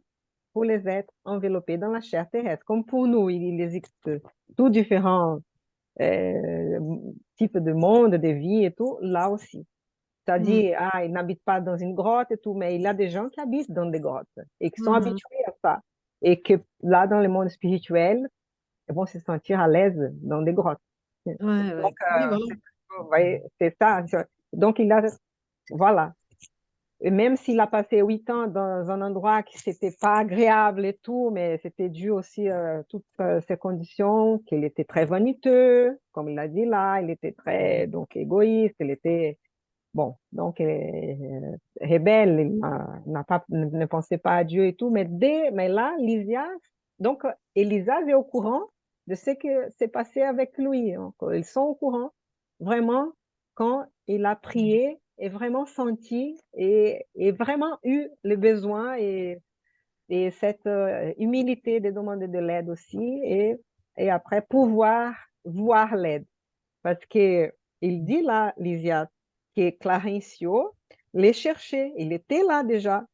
S1: pour les êtres enveloppés dans la chair terrestre. Comme pour nous, il existe tout différents types de monde, de vie et tout, là aussi. C'est-à-dire, il n'habite pas dans une grotte et tout, mais il y a des gens qui habitent dans des grottes et qui sont habitués à ça. Et que là, dans le monde spirituel, ils vont se sentir à l'aise dans des grottes.
S2: Ouais,
S1: Donc,
S2: oui, voilà.
S1: vous voyez, c'est ça. Donc, voilà. Et même s'il a passé 8 ans dans un endroit qui n'était pas agréable et tout, mais c'était dû aussi à toutes ces conditions, qu'il était très vaniteux, comme il l'a dit là, il était très donc égoïste, il était bon, donc rebelle, il ne pensait pas à Dieu et tout, mais là, donc Elisa est au courant de ce que s'est passé avec lui. Donc, ils sont au courant vraiment quand il a prié et vraiment senti et vraiment eu le besoin et cette humilité de demander de l'aide aussi et après pouvoir voir l'aide. Parce que il dit là, Lysia, que Clarencio les cherchait, il était là déjà,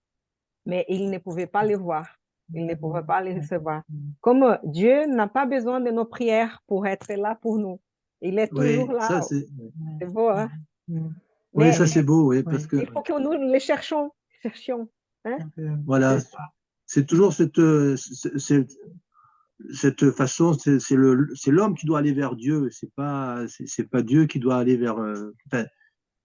S1: mais il ne pouvait pas les voir, il ne pouvait pas les recevoir. Comme Dieu n'a pas besoin de nos prières pour être là pour nous, il est toujours
S3: Oui, ça
S1: là.
S3: c'est
S1: C'est beau, hein?
S3: oui,
S1: Mais
S3: ça c'est beau, oui, parce que
S1: il faut que nous les cherchions, hein?
S3: voilà, c'est toujours cette façon, c'est l'homme qui doit aller vers Dieu, c'est pas Dieu qui doit aller vers. Enfin,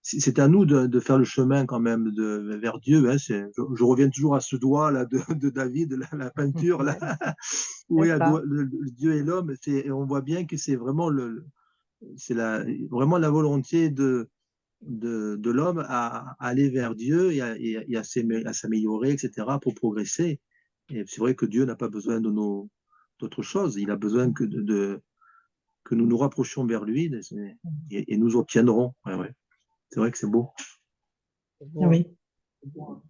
S3: c'est à nous de faire le chemin quand même vers Dieu. Hein, je reviens toujours à ce doigt là de David, la peinture là, où il y a le Dieu et l'homme. On voit bien que c'est vraiment vraiment la volonté de l'homme à aller vers Dieu et à s'améliorer, etc., pour progresser. Et c'est vrai que Dieu n'a pas besoin d'autre chose. Il a besoin que nous nous rapprochions vers lui et nous obtiendrons. Ouais, ouais. C'est vrai que c'est beau.
S4: Oui.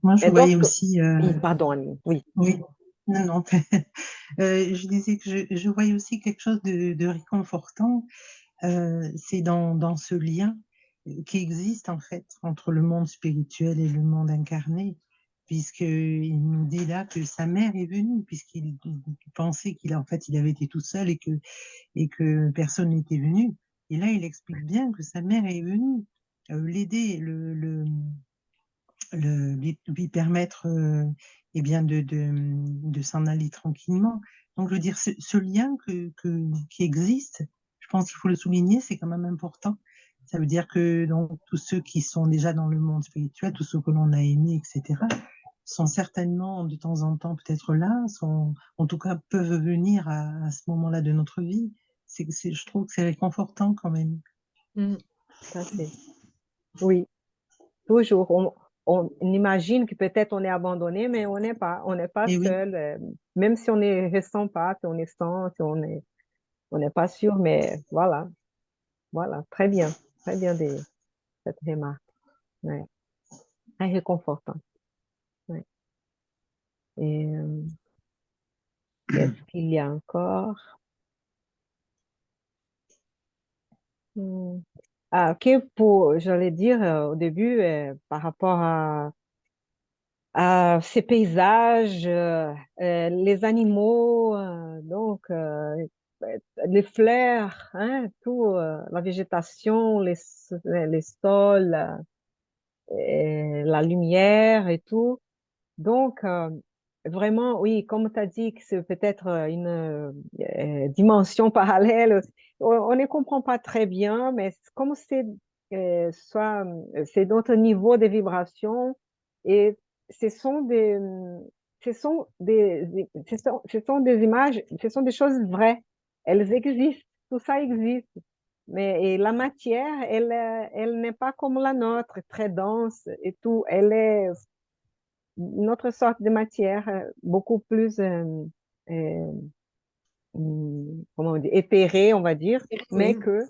S4: Moi, je
S1: Et
S4: voyais
S1: donc,
S4: aussi.
S1: pardon, Annie, oui.
S4: Oui, non, non. Je disais que je voyais aussi quelque chose de réconfortant. C'est dans ce lien qui existe en fait entre le monde spirituel et le monde incarné, puisqu'il nous dit là que sa mère est venue, puisqu'il pensait en fait, il avait été tout seul et que personne n'était venu. Et là, il explique bien que sa mère est venue l'aider, lui permettre eh bien de s'en aller tranquillement. Donc, je veux dire, ce lien qui existe, je pense qu'il faut le souligner, c'est quand même important. Ça veut dire que donc, tous ceux qui sont déjà dans le monde spirituel, tous ceux que l'on a aimés, etc., sont certainement de temps en temps peut-être là, en tout cas peuvent venir à ce moment-là de notre vie. Je trouve que c'est réconfortant quand même.
S1: Ça, oui, toujours. On imagine que peut-être on est abandonné, mais on n'est pas
S4: Et oui.
S1: seul. Même si on ne ressent pas, si on est sans, si on n'est pas sûr, mais voilà, très bien cette remarque. Ouais. Très réconfortant. Ouais. Et qu'est-ce qu'il y a encore? Ah, ok, j'allais dire au début, par rapport à ces paysages, les animaux, donc les fleurs, hein, tout, la végétation, les sols, la lumière et tout. Donc, vraiment, oui, comme tu as dit que c'est peut-être une dimension parallèle, on ne comprend pas très bien, mais comme c'est d'autres niveaux de vibration et ce sont des, ce sont ce sont des images, ce sont des choses vraies. Elles existent, tout ça existe. Mais et la matière, elle n'est pas comme la nôtre, très dense et tout. Elle est une autre sorte de matière beaucoup plus, comment on dit, éthérée, on va dire, mais
S2: Oui.
S1: que,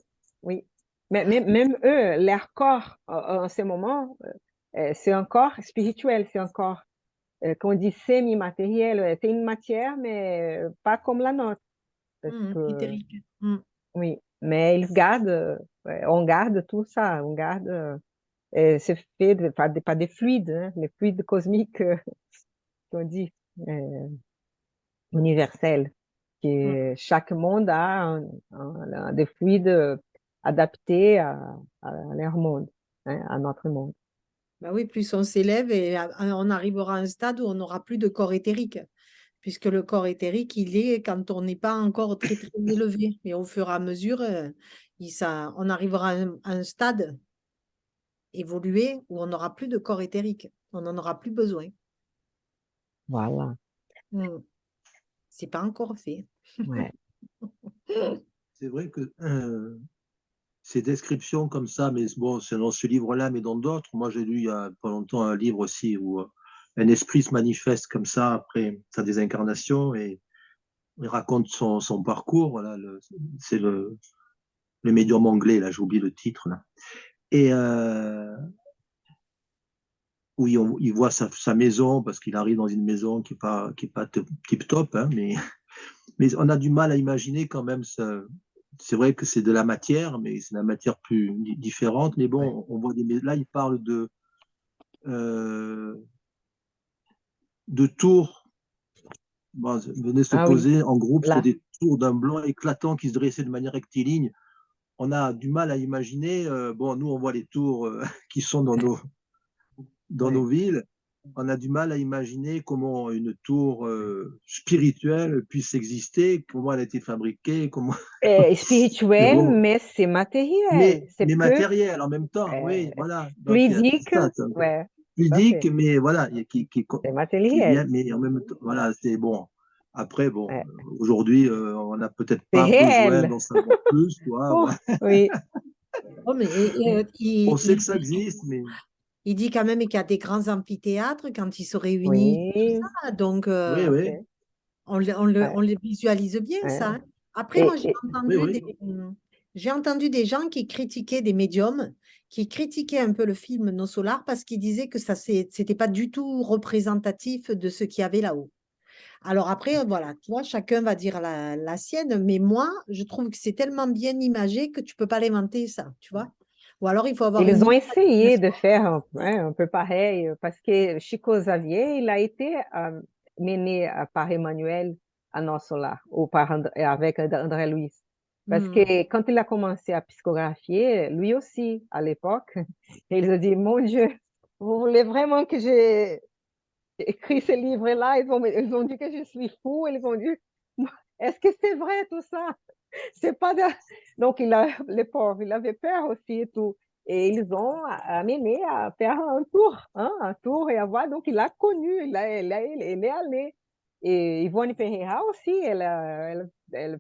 S1: oui, mais même eux, leur corps, en ce moment, c'est un corps spirituel, c'est un corps, qu'on dit semi-matériel, c'est une matière, mais pas comme la nôtre, parce que,
S2: Éthérique. Mm.
S1: oui, mais ils gardent, ouais, on garde tout ça, on garde, c'est fait par des fluides, hein, les fluides cosmiques, qu'on dit, universels,
S2: Mm.
S1: que chaque monde a des fluides adaptés à leur monde, hein, à notre monde.
S2: Bah oui, plus on s'élève et on arrivera à un stade où on n'aura plus de corps éthérique, puisque le corps éthérique, il est quand on n'est pas encore très, très élevé. Et au fur et à mesure, on arrivera à un stade évolué où on n'aura plus de corps éthérique. On n'en aura plus besoin.
S1: Voilà,
S2: Mm. C'est pas encore fait.
S1: ouais.
S3: C'est vrai que ces descriptions comme ça, mais bon, c'est dans ce livre-là, mais dans d'autres. Moi, j'ai lu il y a pas longtemps un livre aussi où un esprit se manifeste comme ça après sa désincarnation et il raconte son parcours. Voilà, c'est le médium anglais, là, j'ai oublié le titre. Là. Et où il voit sa maison parce qu'il arrive dans une maison qui est pas tip-top, hein, mais on a du mal à imaginer quand même ça. C'est vrai que c'est de la matière, mais c'est de la matière plus différente. Mais bon, on voit là, il parle euh, de tours. Bon, venaient se
S1: Ah oui,
S3: poser en groupe sur
S1: là.
S3: des tours d'un blanc éclatant qui se dressaient de manière rectiligne. On a du mal à imaginer. Bon, nous, on voit les tours qui sont dans
S1: Ouais.
S3: nos villes. On a du mal à imaginer comment une tour spirituelle puisse exister, comment elle a été fabriquée, comment. Mais
S1: Spirituel,
S3: bon,
S1: mais c'est matériel, c'est
S3: mais
S1: peu
S3: matériel en même temps,
S1: euh,
S3: oui, voilà. Donc, c'est
S1: fluidique,
S3: ça,
S1: ouais, tout à
S3: ludique,
S1: fait,
S3: mais voilà,
S1: c'est
S3: qui vient,
S1: matériel,
S3: mais en même temps, voilà, c'est bon. Après, bon,
S1: ouais.
S3: aujourd'hui, on n'a peut-être
S1: C'est
S3: pas besoin
S1: réel.
S3: d'en savoir plus, quoi.
S1: Oh,
S3: Voilà.
S1: oui,
S2: Oh, mais
S3: On sait que ça existe, mais
S2: il dit quand même qu'il y a des grands amphithéâtres quand ils se réunissent, tout
S1: oui,
S2: ça. Donc,
S3: oui,
S1: tout à
S3: oui,
S1: fait,
S2: on
S1: ouais,
S2: le visualise bien,
S1: ouais.
S2: ça. Hein. Après, moi,
S1: Et, et-
S3: oui, oui.
S2: j'ai entendu des gens qui critiquaient des médiums, qui critiquaient un peu le film Nos Solars parce qu'ils disaient que c'était pas du tout représentatif de ce qu'il y avait là-haut. Alors après, voilà, tu vois, chacun va dire la sienne, mais moi, je trouve que c'est tellement bien imagé que tu peux pas l'inventer, ça, tu vois. Ou alors, il faut avoir
S1: Ils
S2: une
S1: ont essayé
S2: imagination.
S1: de faire un peu pareil, parce que Chico Xavier, il a été mené par Emmanuel à Nosso-Lar, ou avec André Luiz. Parce
S2: Hmm.
S1: que quand il a commencé à psychographier, lui aussi, à l'époque, il a dit, mon Dieu, vous voulez vraiment que j'ai écrit ce livre-là? Ils ont dit que je suis fou, ils ont dit, est-ce que c'est vrai tout ça? C'est pas de... Donc, les pauvres, il avait peur aussi et tout. Et ils ont amené à faire un tour et à voir. Donc, il a connu, il est allé. Et Yvonne Pereira aussi, elle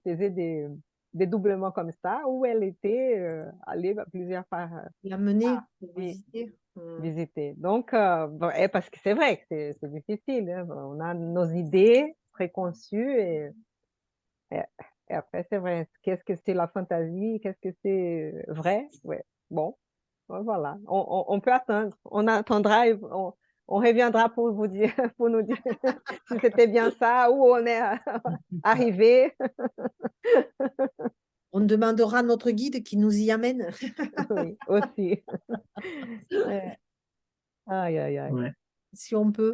S1: faisait des doublements comme ça, où elle était allée plusieurs fois
S2: La mener, pour
S1: oui,
S2: visiter. Hmm.
S1: visiter. Donc, bon, parce que c'est vrai que c'est difficile. Hein. On a nos idées préconçues et, et après, c'est vrai. Qu'est-ce que c'est la fantaisie? Qu'est-ce que c'est vrai? Ouais. Bon, voilà. On peut attendre. On attendra et on reviendra pour vous dire, pour nous dire si c'était bien ça, où on est arrivé.
S2: On demandera à notre guide qui nous y amène.
S1: Oui, aussi. Ouais. Aïe, aïe, aïe.
S3: Ouais.
S2: Si on peut.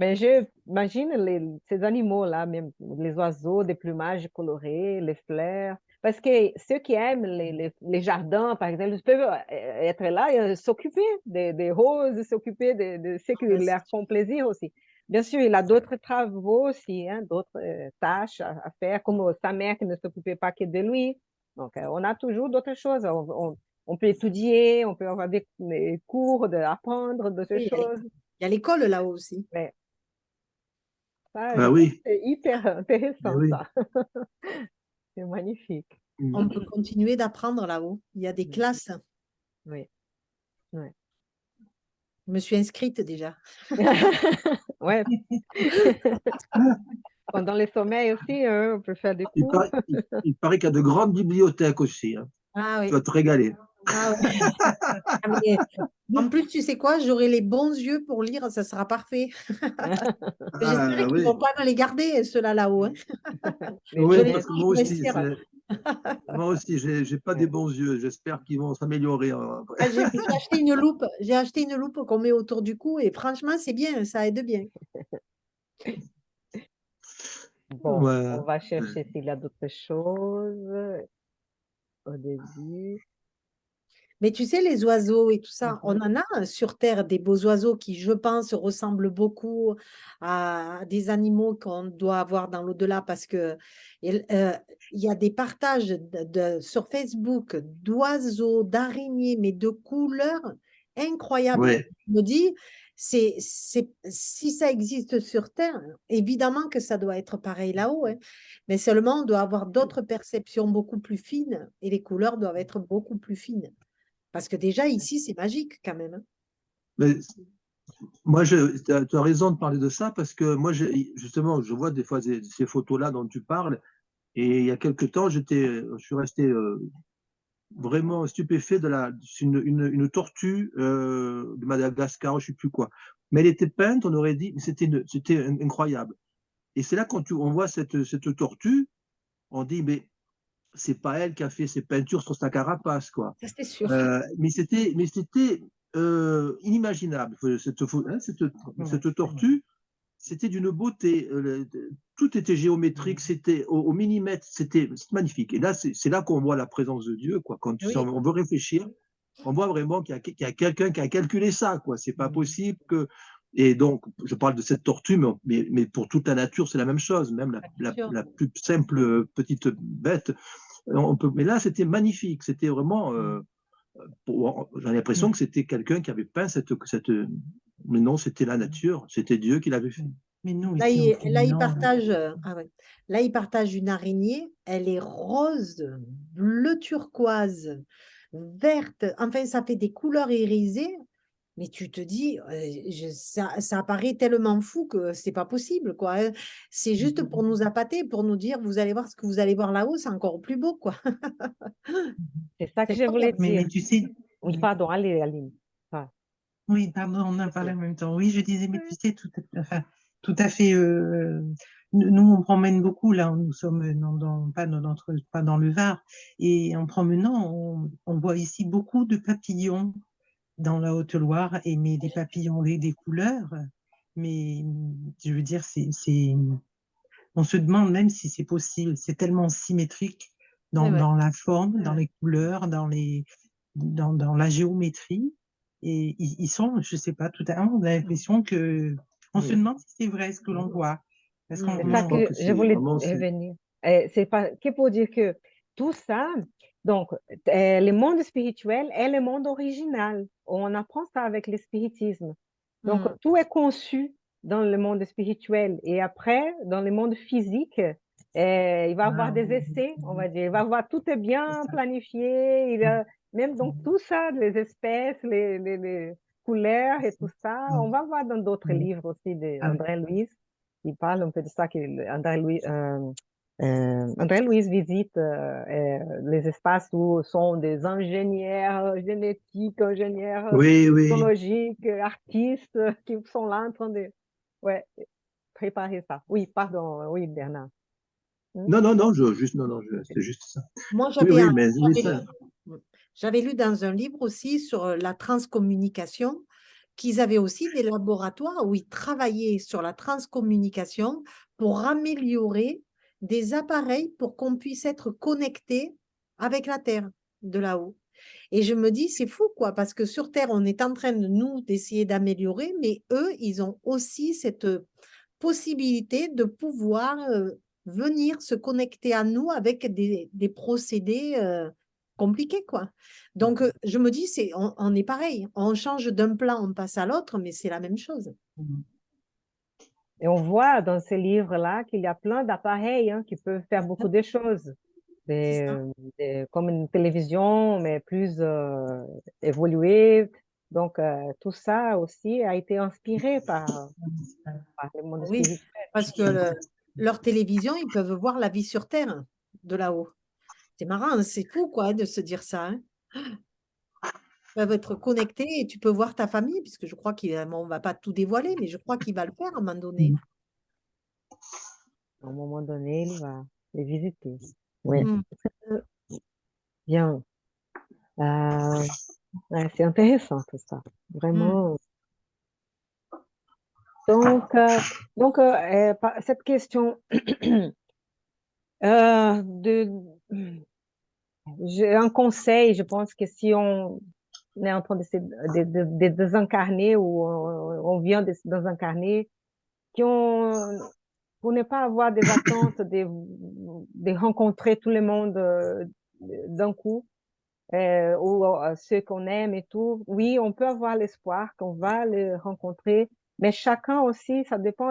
S1: Mais j'imagine ces animaux-là, même les oiseaux, des plumages colorés, les fleurs. Parce que ceux qui aiment les jardins, par exemple, ils peuvent être là et s'occuper des roses, s'occuper de ce qui
S2: Ouais, c'est
S1: leur font plaisir aussi. Bien sûr, il a d'autres travaux aussi, hein, d'autres tâches à faire, comme sa mère qui ne s'occupait pas que de lui. Donc, on a toujours d'autres choses. On peut étudier, on peut avoir des cours, apprendre d'autres
S2: Oui,
S1: choses.
S2: il y a l'école là-haut aussi.
S1: Mais ça, je
S3: Ah
S1: pense que
S3: oui,
S1: c'est hyper
S3: mais
S1: intéressant,
S3: oui.
S1: ça. C'est magnifique.
S2: On peut continuer d'apprendre là-haut. Il y a des classes.
S1: Oui, oui.
S2: Je me suis inscrite déjà.
S1: Ouais, pendant les sommeils aussi, on peut faire des
S3: Il
S1: cours.
S3: paraît, il paraît qu'il y a de grandes bibliothèques aussi, hein.
S2: Ah
S3: Tu
S2: oui.
S3: vas te régaler.
S2: Ah ouais. Ah, mais en plus, tu sais quoi, j'aurai les bons yeux pour lire, ça sera parfait. J'espère
S3: Ah
S2: qu'ils ne
S3: oui,
S2: vont pas me les garder, ceux-là là-haut, hein.
S1: Les
S3: oui,
S2: Je
S3: parce
S1: lunettes.
S3: que
S2: les investir.
S3: moi aussi, j'ai pas des
S1: Ouais.
S3: bons yeux. J'espère qu'ils vont s'améliorer après.
S2: Ah, j'ai acheté une loupe. J'ai acheté une loupe qu'on met autour du cou et franchement, c'est bien, ça aide bien.
S1: Bon, on
S3: Ouais.
S1: va chercher s'il y a d'autres choses au début.
S2: Mais tu sais, les oiseaux et tout ça, on
S1: Mhm.
S2: en a sur Terre des beaux oiseaux qui, je pense, ressemblent beaucoup à des animaux qu'on doit avoir dans l'au-delà parce que il y a des partages sur Facebook d'oiseaux, d'araignées, mais de couleurs incroyables.
S3: Ouais.
S2: Je me dis, si ça existe sur Terre, évidemment que ça doit être pareil là-haut, hein. Mais seulement, on doit avoir d'autres perceptions beaucoup plus fines et les couleurs doivent être beaucoup plus fines. Parce que déjà, ici, c'est magique quand même, hein.
S3: Mais moi, tu as raison de parler de ça parce que moi, justement, je vois des fois ces photos-là dont tu parles. Et il y a quelque temps, je suis resté vraiment stupéfait c'est une tortue de Madagascar, je ne sais plus quoi. Mais elle était peinte, on aurait dit, mais c'était incroyable. Et c'est là quand on voit cette tortue, on dit, mais c'est pas elle qui a fait ses peintures sur sa carapace, quoi.
S2: Ça, c'est sûr.
S3: Mais c'était inimaginable. Cette tortue, c'était d'une beauté. Tout était géométrique, c'était au millimètre, c'était magnifique. Et là, c'est là qu'on voit la présence de Dieu, quoi. Quand
S2: Oui,
S3: on veut réfléchir, on voit vraiment qu'il y a quelqu'un qui a calculé ça, quoi. C'est pas possible que. Et donc, je parle de cette tortue, mais pour toute la nature, c'est la même chose. Même
S2: bien sûr.
S3: la plus simple petite bête, mais là, c'était magnifique. C'était vraiment. J'ai l'impression que c'était quelqu'un qui avait peint mais non, c'était la nature, c'était Dieu qui l'avait fait.
S4: Mais nous,
S2: Là,
S4: ici, on
S2: il
S4: promenant,
S2: partage, ah ouais. Là, il partage une araignée. Elle est rose, bleu turquoise, verte. Enfin, ça fait des couleurs irisées. Mais tu te dis, ça apparaît tellement fou que c'est pas possible, quoi, hein. C'est juste pour nous appâter, pour nous dire, vous allez voir ce que vous allez voir là-haut, c'est encore plus beau, quoi.
S1: C'est ça que
S2: C'est
S1: je voulais
S2: incroyable.
S1: dire.
S4: mais tu sais,
S1: Oui, pardon, allez, Aline. Ah,
S4: oui, pardon, on a parlé en même temps. Oui, je disais, mais tu sais, tout à fait. Nous, on promène beaucoup, là, nous sommes pas dans le Var, et en promenant, on voit ici beaucoup de papillons dans la Haute-Loire, mais des papillons avec des couleurs, mais je veux dire, on se demande même si c'est possible, c'est tellement symétrique
S2: Ouais, ouais.
S4: dans la forme, dans les couleurs, dans la géométrie. Et ils sont, je sais pas, tout à l'heure, on a l'impression on se
S1: oui.
S4: demande si c'est vrai ce que l'on voit. Parce
S2: Mm.
S1: C'est ça
S3: Je crois
S1: que
S3: que
S1: je
S3: c'est
S1: voulais
S3: vraiment.
S1: revenir. C'est pas que pour dire que tout ça, donc, le monde spirituel est le monde original. On apprend ça avec le spiritisme. Donc,
S2: Mm.
S1: tout est conçu dans le monde spirituel. Et après, dans le monde physique, il va y avoir des essais, on va dire. Il va y avoir tout est bien planifié. Même donc tout ça, les espèces, les couleurs et tout ça, on va voir dans d'autres livres aussi d'André Louis. Il parle un peu de ça, André Louis visite les espaces où sont des ingénieurs génétiques, ingénieurs
S3: Oui, oui.
S1: biologiques, artistes qui sont là en train de ouais, préparer ça. Oui, pardon, oui, Bernard. Hmm?
S3: Non, non, non, non, non, c'est juste ça.
S2: Moi,
S3: Oui, oui, mais oui,
S2: j'avais
S3: ça.
S2: j'avais lu dans un livre aussi sur la transcommunication qu'ils avaient aussi des laboratoires où ils travaillaient sur la transcommunication pour améliorer des appareils pour qu'on puisse être connecté avec la Terre de là-haut. Et je me dis, c'est fou, quoi, parce que sur Terre, on est en train de nous d'essayer d'améliorer, mais eux, ils ont aussi cette possibilité de pouvoir venir se connecter à nous avec des procédés compliqués, quoi. Donc, je me dis, on est pareil. On change d'un plan, on passe à l'autre, mais c'est la même chose.
S1: Et on voit dans ces livres-là qu'il y a plein d'appareils qui peuvent faire beaucoup de choses.
S2: C'est ça.
S1: Comme une télévision, mais plus évoluée. Donc, tout ça aussi a été inspiré par le monde
S2: Oui,
S1: spirituel.
S2: parce que leur télévision, ils peuvent voir la vie sur Terre de là-haut. C'est marrant, hein, c'est fou quoi de se dire ça, hein. Ils peuvent être connectés et tu peux voir ta famille, puisque je crois qu'on ne va pas tout dévoiler, mais je crois qu'il va le faire à un moment donné.
S1: À un moment donné, il va les visiter. Oui,
S2: Mm.
S1: bien. Ouais, c'est intéressant tout ça.
S2: Mm.
S1: Vraiment. Donc, cette question de j'ai un conseil, je pense que si on est en train de désincarner ou on vient de se désincarner, pour ne pas avoir des attentes de rencontrer tout le monde d'un coup, ou ceux qu'on aime et tout. Oui, on peut avoir l'espoir qu'on va les rencontrer, mais chacun aussi, ça dépend,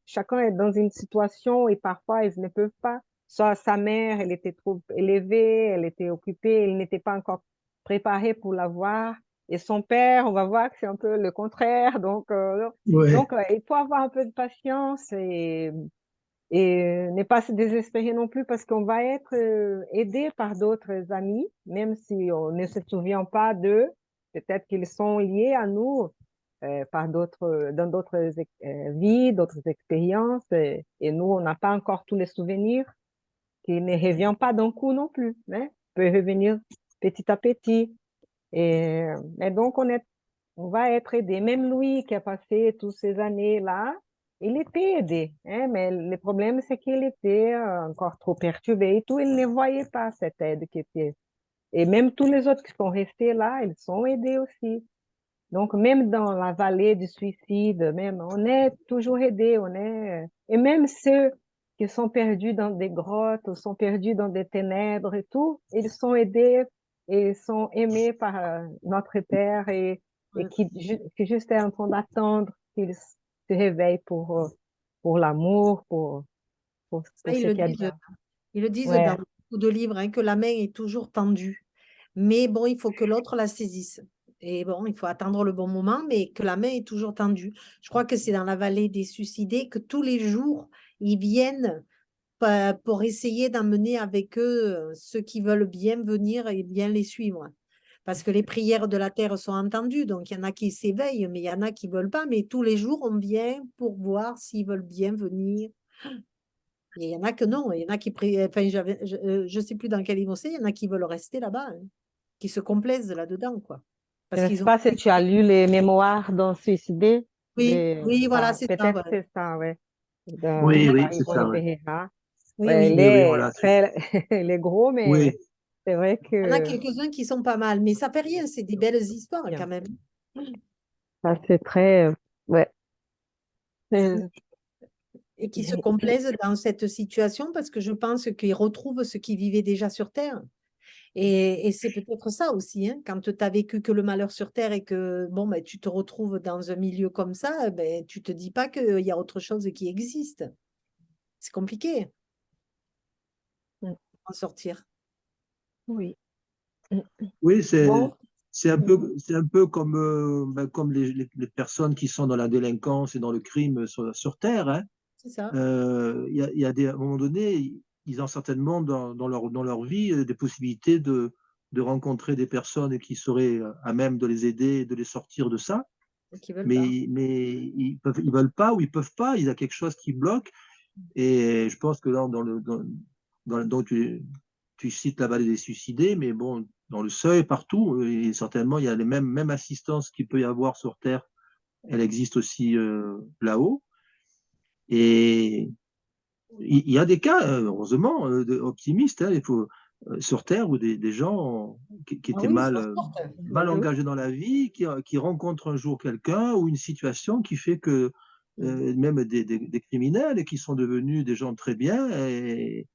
S1: chacun est dans une situation et parfois ils ne peuvent pas. Soit sa mère, elle était trop élevée, elle était occupée, elle n'était pas encore préparée pour la voir. Et son père, on va voir que c'est un peu le contraire.
S3: Ouais.
S1: Il faut avoir un peu de patience et ne pas se désespérer non plus parce qu'on va être aidé par d'autres amis, même si on ne se souvient pas d'eux. Peut-être qu'ils sont liés à nous dans d'autres vies, d'autres expériences. Et nous, on n'a pas encore tous les souvenirs qui ne reviennent pas d'un coup non plus, hein. Peut revenir petit à petit. Et donc, on va être aidé. Même lui qui a passé toutes ces années-là, il était aidé, hein, mais le problème, c'est qu'il était encore trop perturbé et tout. Il ne voyait pas cette aide qui était. Et même tous les autres qui sont restés là, ils sont aidés aussi. Donc, même dans la vallée du suicide, même, on est toujours aidés. Et même ceux qui sont perdus dans des grottes ou sont perdus dans des ténèbres et tout, ils sont aidés et sont aimés par notre Père et
S2: Ouais.
S1: qui juste est en train d'attendre qu'il se réveille pour l'amour,
S2: Ça,
S1: pour ce qui est bien.
S2: ils le disent
S1: Ouais,
S2: dans beaucoup de livres, hein, que la main est toujours tendue. Mais bon, il faut que l'autre la saisisse. Et bon, il faut attendre le bon moment, mais que la main est toujours tendue. Je crois que c'est dans la vallée des suicidés que tous les jours, ils viennent pour essayer d'emmener avec eux ceux qui veulent bien venir et bien les suivre. Parce que les prières de la terre sont entendues, donc il y en a qui s'éveillent, mais il y en a qui ne veulent pas. Mais tous les jours, on vient pour voir s'ils veulent bien venir. Et il y en a que non, il y en a qui prient, enfin, je sais plus dans quel livre c'est, il y en a qui veulent rester là-bas, hein, qui se complaisent là-dedans, quoi.
S1: je
S2: Parce
S1: ne
S2: qu'ils
S1: sais
S2: ont.
S1: pas si tu as lu les mémoires d'un suicidé.
S2: Oui, oui, voilà, c'est ça,
S1: Peut-être
S2: ouais.
S1: c'est ça, ouais,
S2: Il y
S3: Oui,
S2: en a
S3: oui,
S2: qui.
S3: c'est
S1: Yvonne
S3: ça, ouais.
S1: Pereira.
S2: Oui,
S1: Ouais, il
S2: oui.
S3: Oui, oui,
S1: est
S3: voilà.
S1: très, il est gros, mais
S3: Oui,
S1: c'est vrai
S2: Il y en a
S1: que
S2: quelques-uns qui sont pas mal, mais ça fait rien, c'est des belles histoires quand
S1: bien.
S2: même.
S1: Ça, c'est très, ouais. C'est-
S2: Et qui se complaisent dans cette situation parce que je pense qu'ils retrouvent ce qu'ils vivaient déjà sur Terre. Et c'est peut-être ça aussi, hein, quand tu n'as vécu que le malheur sur Terre et que bon, ben, tu te retrouves dans un milieu comme ça, ben, tu te dis pas qu'il y a autre chose qui existe. C'est compliqué d'en sortir.
S1: Oui.
S3: oui,
S1: Bon,
S3: c'est un peu comme, comme les personnes qui sont dans la délinquance et dans le crime sur Terre, hein.
S2: C'est ça.
S3: Il y a à un moment donné, ils ont certainement dans leur vie des possibilités de rencontrer des personnes qui seraient à même de les aider, de les sortir de ça.
S2: Et qui veulent pas.
S3: Mais ils veulent pas ou ils peuvent pas. Il y a quelque chose qui bloque. Et je pense que là, donc tu cites la vallée des suicidés, mais bon, dans le seuil, partout, et certainement, il y a les mêmes assistances qu'il peut y avoir sur Terre. Elle existe aussi là-haut. Et il y a des cas, heureusement, optimistes, hein, sur Terre où des gens qui
S2: Ah
S3: étaient
S2: oui, ils s'en sortent.
S3: mal
S1: oui.
S3: engagés dans la vie, qui rencontrent un jour quelqu'un ou une situation qui fait que même des criminels qui sont devenus des gens très bien et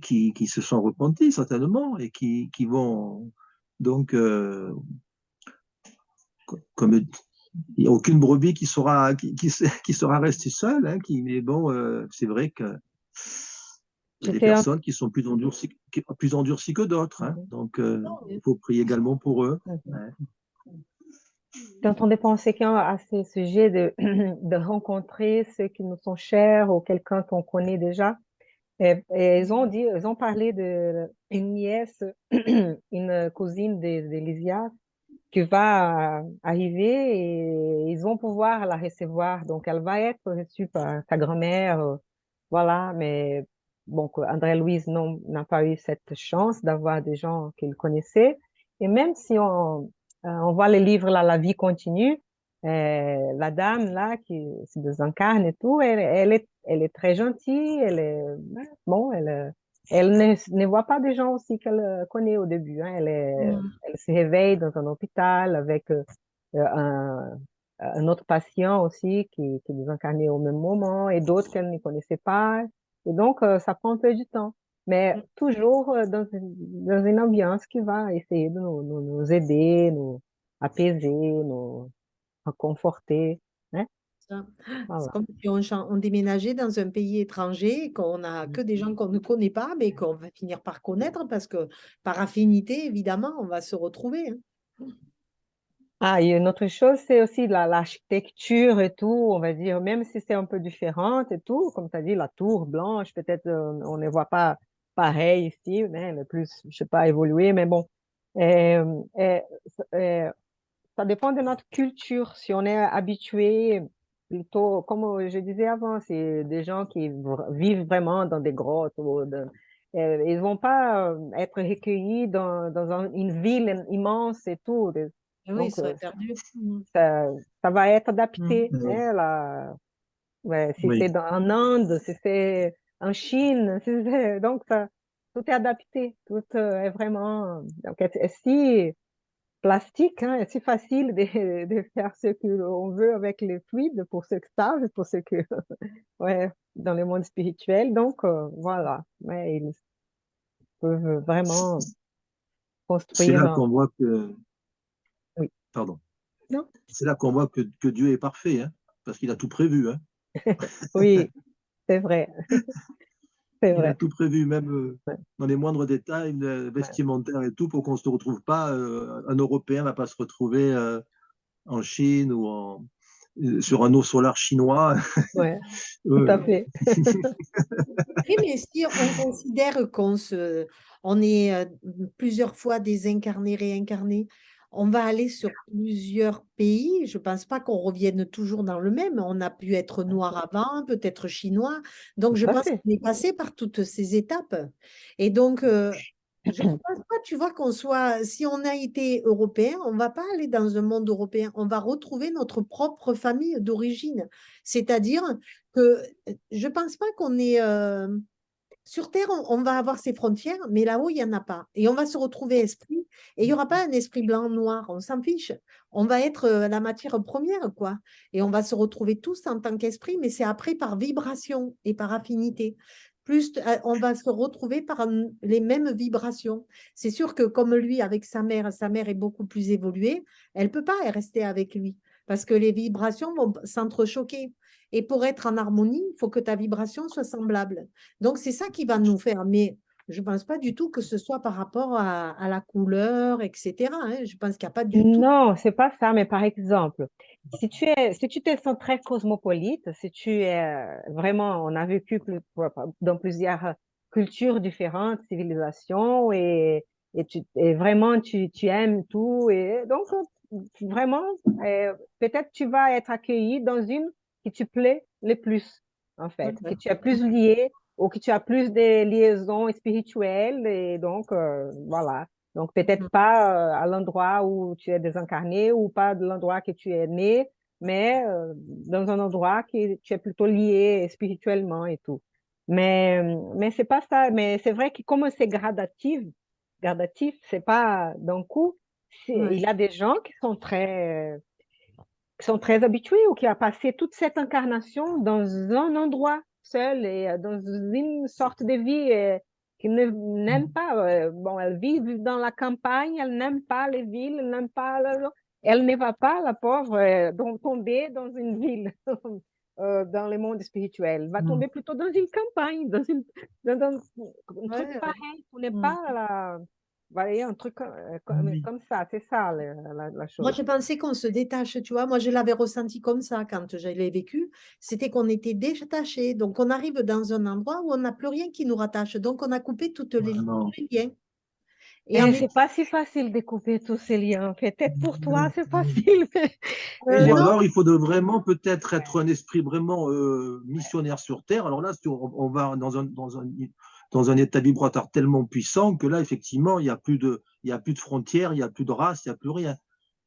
S3: qui se sont repentis certainement et qui vont donc, comme il n'y a aucune brebis qui sera restée seule, hein, mais bon, c'est vrai que il y a des
S1: J'étais un-
S3: personnes qui sont plus endurcies que d'autres, hein. Donc, il faut prier également pour eux. Ouais.
S1: D'entendre penser à ce sujet de rencontrer ceux qui nous sont chers ou quelqu'un qu'on connaît déjà. Et ils ont parlé d'une nièce, une cousine de Lysia, qui va arriver et ils vont pouvoir la recevoir. Donc, elle va être reçue par sa grand-mère, voilà. Mais bon, André-Louise n'a pas eu cette chance d'avoir des gens qu'il connaissait. Et même si on voit le livre là, La vie continue, la dame là qui se désincarne et tout, elle est très gentille, bon, elle ne voit pas des gens aussi qu'elle connaît au début, hein. Elle se réveille dans un hôpital avec un autre patient aussi qui est désincarné au même moment et d'autres qu'elle ne connaissait pas. Et donc, ça prend un peu du temps, mais toujours dans une ambiance qui va essayer de nous aider, nous apaiser, nous réconforter, hein.
S2: Ça. C'est
S1: Voilà.
S2: comme si on déménageait dans un pays étranger et qu'on n'a que des gens qu'on ne connaît pas, mais qu'on va finir par connaître parce que par affinité, évidemment, on va se retrouver, hein.
S1: Ah, et une autre chose, c'est aussi l'architecture et tout, on va dire, même si c'est un peu différente et tout, comme tu as dit, la tour blanche, peut-être on ne voit pas pareil ici, mais elle est plus, je sais pas, évoluée, mais bon. Euh, euh, euh, Ça dépend de notre culture. Si on est habitué, plutôt, comme je disais avant, c'est des gens qui vivent vraiment dans des grottes. Ils vont pas être recueillis dans une ville immense et tout.
S2: Et oui, ils
S1: Donc,
S2: seraient perdus.
S1: ça, ça va être adapté,
S3: Oui.
S1: hein, ouais, si
S3: Oui.
S1: c'est en Inde, si c'est en Chine, donc tout est adapté. Tout est vraiment... Donc, si plastique, hein, c'est facile de faire ce qu'on veut avec les fluides pour ceux qui savent, pour ceux qui, ouais, dans le monde spirituel. Donc, voilà. Mais ils peuvent vraiment
S3: C'est
S1: construire
S3: là qu'on voit que,
S1: oui.
S3: pardon,
S1: Non?
S3: c'est là qu'on voit que Dieu est parfait, hein, parce qu'il a tout prévu, hein.
S1: Oui, c'est vrai. C'est
S3: Il a
S1: vrai.
S3: tout prévu, même
S1: Ouais,
S3: dans les moindres détails,
S1: ouais.
S3: vestimentaires et tout, pour qu'on ne se retrouve pas, un Européen ne va pas se retrouver en Chine ou sur un eau solaire chinois.
S1: Ouais, tout à
S3: Euh,
S1: fait.
S2: Oui, mais si on considère on est plusieurs fois désincarné, réincarné, on va aller sur plusieurs pays. Je ne pense pas qu'on revienne toujours dans le même. On a pu être noir avant, peut-être chinois. Donc, je
S1: Tout à
S2: pense
S1: fait.
S2: qu'on est passé par toutes ces étapes. Et donc, je ne pense pas, tu vois, si on a été européen, on ne va pas aller dans un monde européen. On va retrouver notre propre famille d'origine. C'est-à-dire que je ne pense pas qu'on est... sur Terre, on va avoir ses frontières, mais là-haut, il n'y en a pas. Et on va se retrouver esprit, et il n'y aura pas un esprit blanc-noir, on s'en fiche. On va être la matière première, quoi. Et on va se retrouver tous en tant qu'esprit, mais c'est après par vibration et par affinité. On va se retrouver par les mêmes vibrations. C'est sûr que comme lui, avec sa mère est beaucoup plus évoluée, elle ne peut pas rester avec lui, parce que les vibrations vont s'entrechoquer. Et pour être en harmonie, il faut que ta vibration soit semblable. Donc, c'est ça qui va nous faire. Mais je ne pense pas du tout que ce soit par rapport à la couleur, etc., hein. Je pense qu'il n'y a pas du tout.
S1: Non, c'est pas ça, mais par exemple, si tu te sens très cosmopolite, si tu es vraiment, on a vécu dans plusieurs cultures différentes, civilisations, et vraiment tu aimes tout, et donc vraiment, peut-être tu vas être accueilli dans une qui te plaît le plus, en fait, que
S2: Ouais.
S1: tu as plus lié, ou que tu as plus de liaisons spirituelles, et donc voilà. Donc, peut-être
S2: Mhm.
S1: pas à l'endroit où tu es désincarné ou pas de l'endroit que tu es né, mais dans un endroit que tu es plutôt lié spirituellement et tout. Mais c'est pas ça. Mais c'est vrai que comme c'est gradatif, c'est pas d'un coup. Il
S2: Ouais.
S1: y a des gens qui sont très habitués ou qui ont passé toute cette incarnation dans un endroit seul et dans une sorte de vie qu'ils n'aiment pas. Bon, elle vit dans la campagne, elle n'aime pas les villes, elle n'aime pas... Elle ne va pas, la pauvre, tomber dans une ville, dans le monde spirituel. Elle va tomber plutôt dans une campagne, dans un truc
S2: Ouais, ouais.
S1: pareil. On n'est
S2: Mhm.
S1: pas là voyez, un truc
S4: Oui.
S1: comme ça, c'est ça la
S2: Moi,
S1: chose.
S2: je pensais qu'on se détache, tu vois. Moi, je l'avais ressenti comme ça quand je l'ai vécu. C'était qu'on était détachés. Donc, on arrive dans un endroit où on n'a plus rien qui nous rattache. Donc, on a coupé tous
S3: Vraiment.
S2: les liens. Et en
S1: Mais
S2: effet,
S1: c'est pas si facile de couper tous ces liens. Peut-être pour toi, c'est facile, mais
S3: Ou
S2: non,
S1: je...
S3: alors, il faudrait vraiment peut-être être un esprit vraiment missionnaire sur Terre. Alors là, si on va dans un état vibratoire tellement puissant que là, effectivement, il y a plus de frontières, il n'y a plus de race, il n'y a plus rien.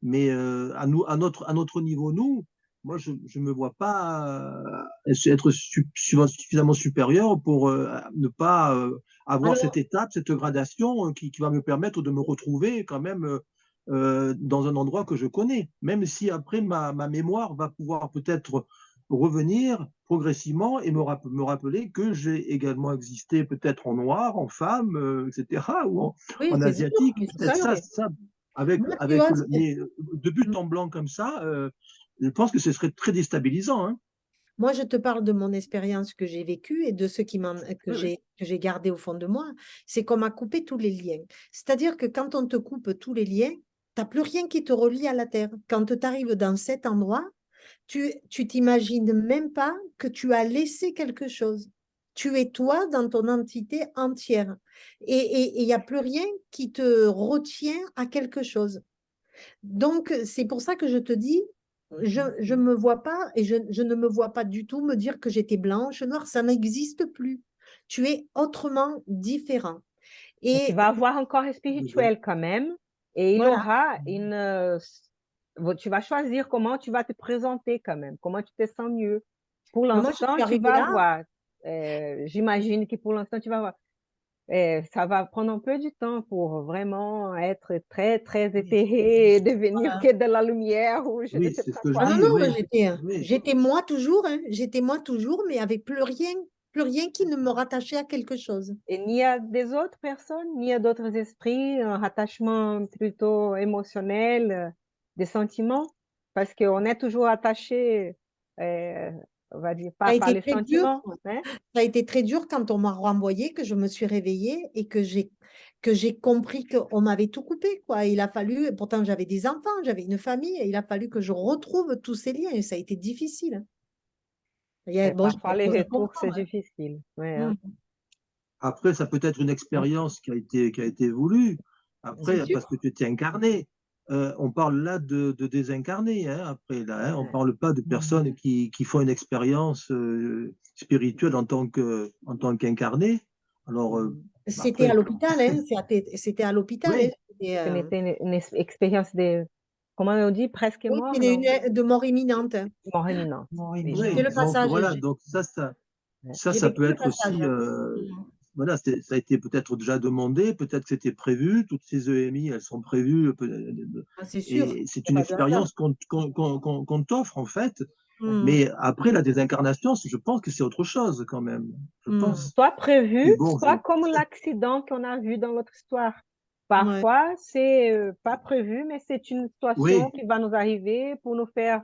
S3: Mais à notre niveau, nous, moi, je ne me vois pas être suffisamment supérieur pour ne pas avoir cette
S2: alors,
S3: étape, cette gradation qui va me permettre de me retrouver quand même dans un endroit que je connais, même si après ma mémoire va pouvoir peut-être revenir progressivement et me rappeler que j'ai également existé peut-être en noir, en femme, etc., ou
S2: oui,
S3: en
S2: c'est sûr,
S3: asiatique.
S2: mais c'est
S3: Peut-être
S2: sûr.
S3: ça, avec,
S2: Moi, tu vois,
S3: mais de but en blanc comme ça, je pense que ce serait très déstabilisant. Hein.
S2: moi, je te parle de mon expérience que j'ai vécue et de ce
S3: Oui, oui.
S2: que j'ai gardé au fond de moi. C'est qu'on m'a coupé tous les liens. C'est-à-dire que quand on te coupe tous les liens, tu n'as plus rien qui te relie à la terre. Quand tu arrives dans cet endroit, tu t'imagines même pas que tu as laissé quelque chose. Tu es toi dans ton entité entière. Et il n'y a plus rien qui te retient à quelque chose. Donc, c'est pour ça que je te dis, je me vois pas et je ne me vois pas du tout me dire que j'étais blanche, noire, ça n'existe plus. Tu es autrement différent.
S1: Mais tu
S2: Et
S1: vas avoir un corps
S3: Oui, oui.
S1: spirituel quand même, et il
S2: voilà.
S1: aura tu vas choisir comment tu vas te présenter quand même, comment tu te sens mieux. Pour
S2: Mais moi, je suis
S1: l'instant, tu
S2: arrivée
S1: vas
S2: là.
S1: voir. J'imagine que pour l'instant, tu vas voir. Ça va prendre un peu du temps pour vraiment être très, très
S4: Oui,
S1: éthéré et devenir
S2: Voilà.
S1: que de la lumière ou je ne
S3: Oui,
S1: sais
S3: c'est ce
S1: pas
S3: que je
S2: Ah
S1: quoi.
S2: non,
S3: dis,
S2: non,
S3: oui. Oui.
S2: j'étais moi toujours, hein. J'étais moi toujours, mais avec plus rien qui ne me rattachait à quelque chose.
S1: Et ni à des autres personnes, ni à d'autres esprits, un attachement plutôt émotionnel, des sentiments, parce qu'on est toujours attaché, euh, on va dire,
S2: Ça a
S1: par
S2: été
S1: les
S2: très dur.
S1: sentiments, hein.
S2: Ça a été très dur quand on m'a renvoyée, que je me suis réveillée et que j'ai compris qu'on m'avait tout coupé, quoi. Il a fallu, pourtant j'avais des enfants, j'avais une famille, et il a fallu que je retrouve tous ces liens et ça a été difficile.
S1: Et
S2: Bon,
S1: parfois, les
S2: je
S1: retours, c'est
S2: comprends, hein.
S1: difficile. Ouais, hein.
S2: Mm.
S3: Après, ça peut être une expérience qui a été voulue.
S2: C'est
S3: Après,
S2: sûr.
S3: parce que tu étais incarné. On parle là de désincarné. Hein, après, là, hein, on ne
S1: Ouais.
S3: parle pas de personnes qui font une expérience spirituelle en tant qu'incarné. Alors,
S2: C'était à
S3: après,
S2: l'hôpital, hein. C'était à l'hôpital, hein.
S3: oui,
S1: Ce n'était une expérience de, comment on dit, presque
S2: Oui,
S1: mort,
S2: c'était
S1: non?
S2: de mort imminente, hein.
S1: Mort imminente.
S4: mort
S1: Oui,
S2: J'ai
S1: je
S2: fait
S3: oui.
S2: le
S4: imminente.
S3: Donc
S2: passage.
S3: voilà, donc
S1: ouais.
S2: J'ai
S3: ça
S2: vécu
S3: peut
S2: le
S3: être
S2: passage.
S3: aussi,
S2: Mm.
S3: voilà, ça a été peut-être déjà demandé, peut-être que c'était prévu, toutes ces EMI, elles sont prévues,
S2: Ah, c'est sûr.
S3: et c'est
S2: Il
S3: une
S2: n'y a pas de hasard.
S3: expérience qu'on t'offre en fait.
S2: Mm.
S3: Mais après la désincarnation, je pense que c'est autre chose quand même. Je
S2: Mm.
S3: pense.
S1: Soit prévu,
S3: Puis bon,
S1: soit comme l'accident qu'on a vu dans l'autre histoire.
S2: Ouais.
S1: Parfois, c'est pas prévu, mais c'est une situation
S3: oui,
S1: qui va nous arriver pour nous faire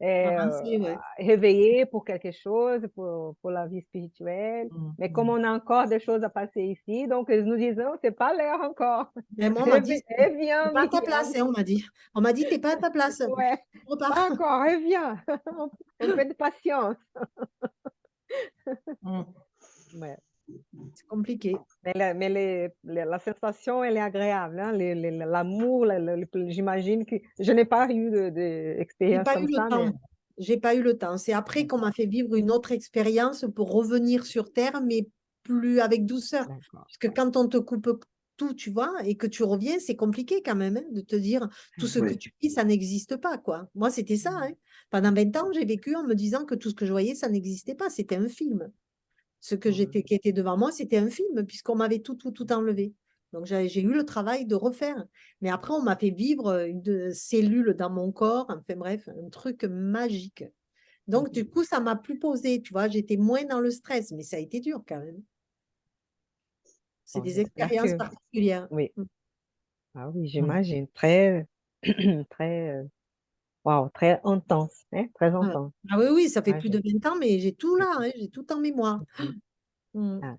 S1: euh,
S2: Avancer, ouais.
S1: réveiller pour quelque chose, pour la vie spirituelle. Mais comme
S2: Mm.
S1: on a encore des choses à passer ici, donc nous disons, c'est pas l'heure encore.
S2: Et moi, on m'a dit, t'es
S1: Reviens,
S2: pas à ta
S1: Myriam.
S2: place, hein, on m'a dit. On m'a dit, t'es pas à ta place.
S1: Ouais,
S2: Repars.
S1: pas encore, reviens. Un peu de patience.
S4: Mm.
S1: Ouais.
S2: C'est compliqué.
S1: La sensation, elle est agréable, hein, l'amour, j'imagine que je n'ai pas eu
S2: J'ai
S1: d'expérience
S2: pas eu
S1: comme
S2: le
S1: ça, mais
S2: temps. J'ai pas eu le temps. C'est après qu'on m'a fait vivre une autre expérience pour revenir sur Terre, mais plus avec douceur.
S1: d'accord.
S2: Parce que quand on te coupe tout, tu vois, et que tu reviens, c'est compliqué quand même, hein, de te dire tout ce que
S3: oui.
S2: tu vis, ça n'existe pas, quoi. Moi, c'était ça, hein. Pendant 20 ans, j'ai vécu en me disant que tout ce que je voyais, ça n'existait pas. C'était un film. Ce que qui était devant moi, c'était un film, puisqu'on m'avait tout enlevé. Donc, j'ai eu le travail de refaire. Mais après, on m'a fait vivre une cellule dans mon corps. Enfin bref, un truc magique. Donc, du coup, ça m'a plus posé, tu vois. J'étais moins dans le stress, mais ça a été dur quand même. C'est
S1: Bon,
S2: des
S1: j'espère
S2: expériences
S1: que
S2: particulières.
S1: oui. Ah oui,
S4: Mm.
S1: j'imagine. Très, très, wow, très intense, hein, très
S2: Ouais.
S1: intense.
S2: Ah oui, oui, ça fait plus de
S1: J'imagine.
S2: 20 ans, mais j'ai tout là, hein, j'ai tout en mémoire.
S1: Mhm.
S2: Mm.
S1: Ah.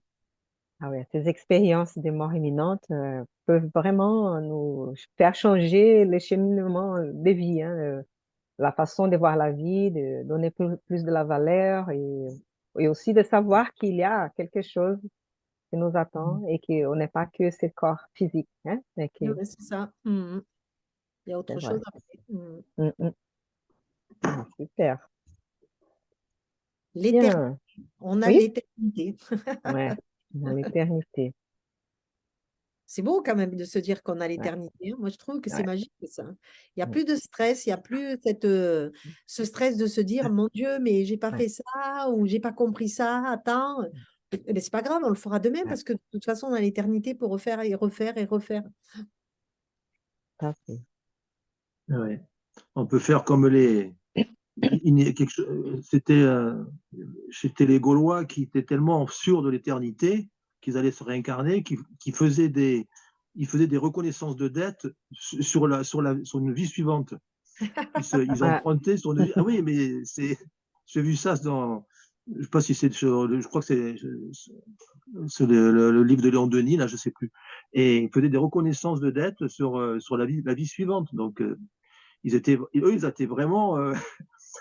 S1: Ah ouais, ces expériences de mort imminente peuvent vraiment nous faire changer le cheminement des vies, hein, la façon de voir la vie, de donner plus de la valeur et aussi de savoir qu'il y a quelque chose qui nous attend et qu'on n'est pas que ce corps physique, hein, mais que
S2: Ouais, c'est ça. Il y a
S1: c'est
S2: autre
S1: vrai.
S2: chose après.
S1: Mm. Ah, super.
S2: L'éternité.
S1: Bien.
S2: On a
S1: Oui?
S2: l'éternité.
S1: Ouais, dans l'éternité.
S2: C'est beau quand même de se dire qu'on a
S1: Ouais,
S2: l'éternité, hein. Moi, je trouve que c'est
S1: ouais,
S2: magique ça. Il n'y a
S1: mm,
S2: plus de stress, il n'y a plus ce stress de se dire, mon Dieu, mais j'ai pas
S1: ouais,
S2: fait ça ou j'ai pas compris ça, attends. Eh ben, c'est pas grave, on le fera demain
S1: ouais,
S2: parce que de toute façon, on a l'éternité pour refaire et refaire et refaire.
S1: tout à fait.
S3: Ouais. On peut faire comme c'était les Gaulois qui étaient tellement sûrs de l'éternité qu'ils allaient se réincarner, ils faisaient des reconnaissances de dettes sur une vie suivante. Ils
S1: Ah,
S3: empruntaient sur une vie. Ah oui, mais j'ai vu ça dans, je sais pas si c'est je crois que c'est le livre de Léon Denis, là, je sais plus. Et ils faisaient des reconnaissances de dettes sur la vie suivante. Donc, eux, ils étaient vraiment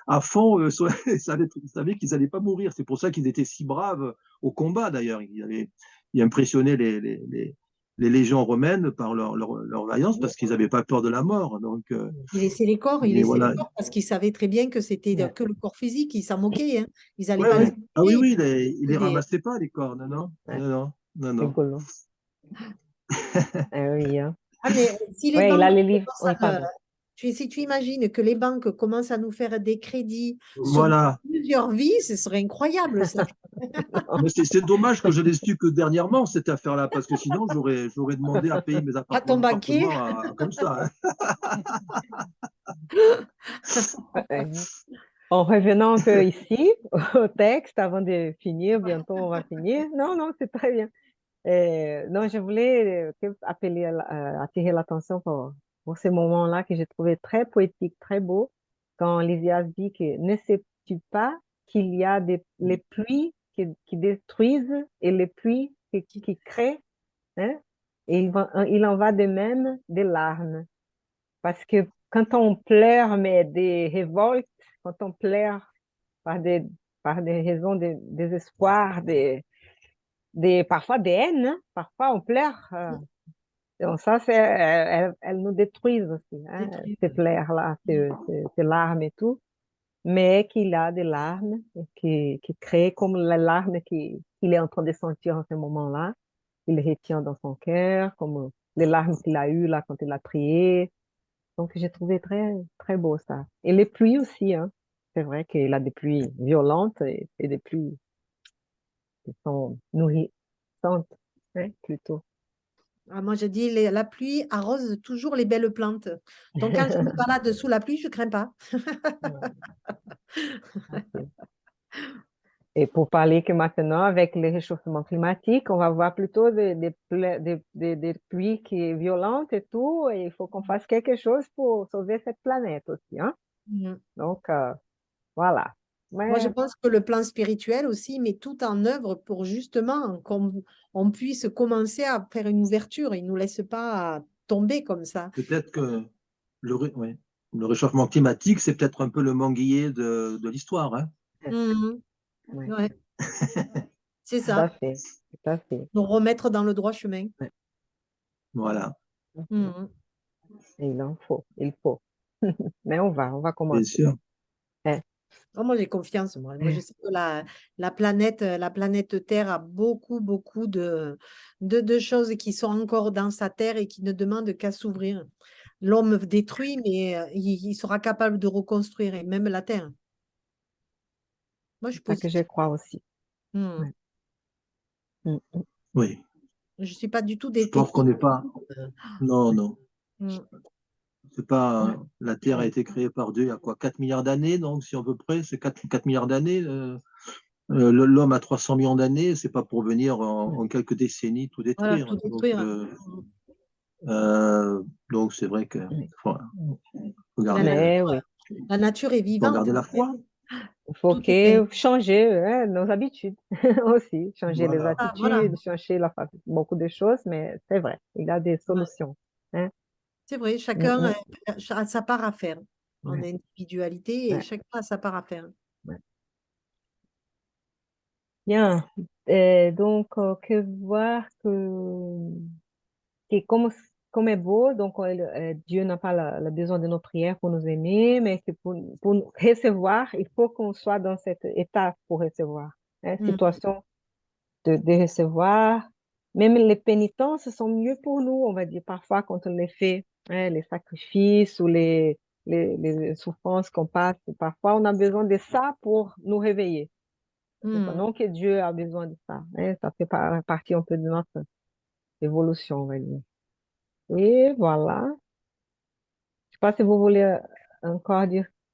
S3: à fond, ils savaient qu'ils n'allaient pas mourir. C'est pour ça qu'ils étaient si braves au combat, d'ailleurs. Ils impressionnaient les légions romaines par leur vaillance parce qu'ils n'avaient pas peur de la mort. Donc,
S2: Il
S3: et
S2: laissait les
S3: voilà.
S2: corps parce qu'il savait très bien que c'était
S1: ouais,
S2: que le corps physique, ils s'en moquaient, hein. Ils n'allaient
S3: Ouais,
S2: pas les
S3: ouais. Ah oui,
S2: enterrer.
S3: oui, il les
S2: Des-
S3: ramassait pas, les corps. Non, non,
S1: ouais,
S3: non, non, non, non.
S1: rigolo. Ah oui, hein.
S2: Ah, mais si les
S1: Ouais, il a
S2: banques
S1: les livres.
S2: commencent
S1: Oui, pardon.
S2: si tu imagines que les banques commencent à nous faire des crédits sur
S3: Voilà.
S2: plusieurs vies, ce serait incroyable, ça.
S3: Mais c'est dommage que je l'ai su que dernièrement, cette affaire-là, parce que sinon, j'aurais demandé à payer mes
S2: À ton banquier.
S3: appartements comme ça, hein.
S1: Ouais. En revenant un peu ici, au texte, avant de finir, bientôt on va finir. Non, non, c'est très bien. Non, je voulais attirer l'attention pour ce moment-là que j'ai trouvé très poétique, très beau, quand Lysias dit que ne sais-tu pas qu'il y a les pluies qui détruisent et les pluies qui créent, hein? Et il en va de même des larmes. Parce que quand on pleure, mais des révoltes, quand on pleure par des, par des raisons de désespoir, parfois des haines, hein. Parfois on pleure. Donc ça, elles nous détruisent aussi, hein,
S2: Détruire.
S1: ces pleurs-là, ces larmes et tout. Mais qu'il a des larmes qui créent comme la larme qu'il est en train de sentir en ce moment-là. Il retient dans son cœur, comme les larmes qu'il a eues là quand il a prié. Donc, j'ai trouvé très, très beau ça. Et les pluies aussi, hein. C'est vrai qu'il a des pluies violentes et des pluies qui sont nourrissantes, hein, plutôt.
S2: Ah, moi, je dis, la pluie arrose toujours les belles plantes. Donc, quand je me balade sous la pluie, je ne crains pas.
S1: Ok. Et pour parler que maintenant, avec le réchauffement climatique, on va voir plutôt des pluies qui sont violentes et tout, et il faut qu'on fasse quelque chose pour sauver cette planète aussi, hein.
S2: Mhm.
S1: Donc, voilà.
S2: Moi, je
S1: Mais
S2: pense que le plan spirituel aussi met tout en œuvre pour justement qu'on puisse commencer à faire une ouverture. Il ne nous laisse pas tomber comme ça.
S3: Peut-être que ouais, le réchauffement climatique, c'est peut-être un peu le manguier de l'histoire, hein.
S2: Mhm.
S1: ouais,
S2: Ouais, c'est
S1: tout à
S2: ça.
S1: fait, tout à fait.
S2: Nous remettre dans le droit chemin.
S1: Ouais.
S3: Voilà,
S2: Mhm.
S1: Et il en faut, il faut. Mais on va
S3: bien
S1: commencer.
S3: sûr.
S1: Hein.
S2: Oh, moi, j'ai confiance. Moi, je sais que la planète Terre a beaucoup, beaucoup de choses qui sont encore dans sa terre et qui ne demandent qu'à s'ouvrir. L'homme détruit, mais il sera capable de reconstruire, et même la Terre. Moi, je suis
S1: C'est ça que je
S2: positive.
S1: crois aussi.
S2: Mhm.
S1: Ouais. Mm.
S3: Oui,
S2: Je ne suis pas du tout
S3: je pense qu'on
S2: défaitiste.
S3: n'est pas. Non, non.
S2: Mhm.
S3: C'est pas. La Terre a été créée par Dieu il y a quoi, 4 milliards d'années, donc si à peu près, c'est 4 milliards d'années. L'homme a 300 millions d'années, c'est pas pour venir en quelques décennies tout
S2: Voilà,
S3: détruire.
S2: tout détruire.
S3: Donc c'est vrai que
S1: Oui.
S3: faut
S2: La
S3: regarder,
S1: Mais
S2: nature,
S1: oui,
S2: la nature est
S3: faut
S2: vivante.
S3: regarder la foi.
S1: Il faut
S2: Tout est
S1: changer nos habitudes aussi, changer les
S3: Voilà.
S2: voilà,
S1: attitudes, changer beaucoup de choses, mais c'est vrai, il y a des solutions. Hein.
S2: c'est vrai,
S1: Mm,
S2: chacun
S1: mm,
S2: a sa part à faire en
S1: ouais,
S2: individualité et
S1: ouais,
S2: chacun a sa part à faire.
S1: ouais. Bien. Donc, que voir que comme est beau, donc Dieu n'a pas le besoin de nos prières pour nous aimer, mais que pour nous recevoir, il faut qu'on soit dans cet état pour recevoir. Hein,
S2: Mm.
S1: situation de recevoir. Même les pénitences sont mieux pour nous, on va dire, parfois quand on les fait, hein, les sacrifices ou les souffrances qu'on passe. Parfois, on a besoin de ça pour nous réveiller.
S2: Mm.
S1: Non que Dieu a besoin de ça. Hein, ça fait partie un peu de notre évolution, on va dire. Et voilà. Je sais pas si vous voulez encore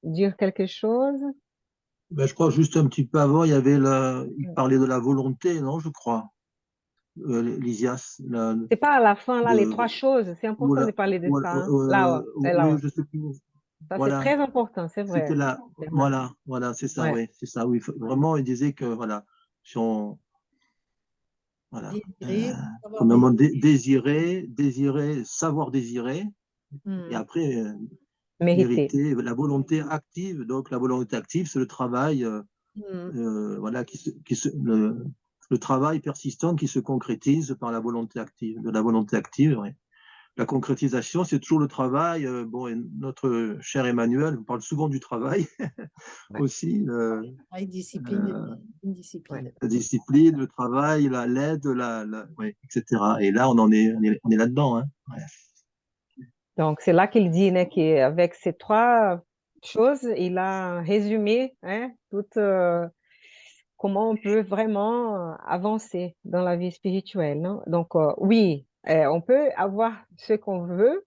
S1: dire quelque chose.
S3: Ben, je crois que juste un petit peu avant, il parlait de la volonté, non, je crois, Lysias,
S1: C'est pas à la fin, là, les
S3: de,
S1: 3 choses. C'est important de parler de ça. Hein. Là, ouais,
S3: oui,
S1: là.
S3: je sais plus.
S1: Ça, c'est
S3: Voilà,
S1: très important, c'est
S3: c'était
S1: vrai.
S3: là,
S1: C'est vrai.
S3: voilà, c'est ça,
S1: Ouais.
S3: oui, c'est ça, oui. Vraiment, il disait que, voilà, si on, voilà,
S2: Désirer, savoir
S3: premièrement,
S2: désirer.
S3: désirer, savoir désirer, et
S2: Mm.
S3: après,
S1: Mérité.
S3: mériter, la volonté active. Donc, la volonté active, c'est le travail,
S2: Mm.
S3: voilà, le travail persistant qui se concrétise par la volonté active, de la volonté active, ouais. La concrétisation, c'est toujours le travail. Bon, et notre cher Emmanuel parle souvent du travail
S1: Ouais.
S3: aussi,
S2: Travail, discipline, une
S1: Ouais.
S2: discipline.
S3: la discipline, le travail, l'aide, ouais, etc. Et là, on est là-dedans. Hein. Ouais.
S1: Donc, c'est là qu'il dit né, qu'avec ces 3 choses, il a résumé hein, comment on peut vraiment avancer dans la vie spirituelle. Non? Donc, oui, on peut avoir ce qu'on veut,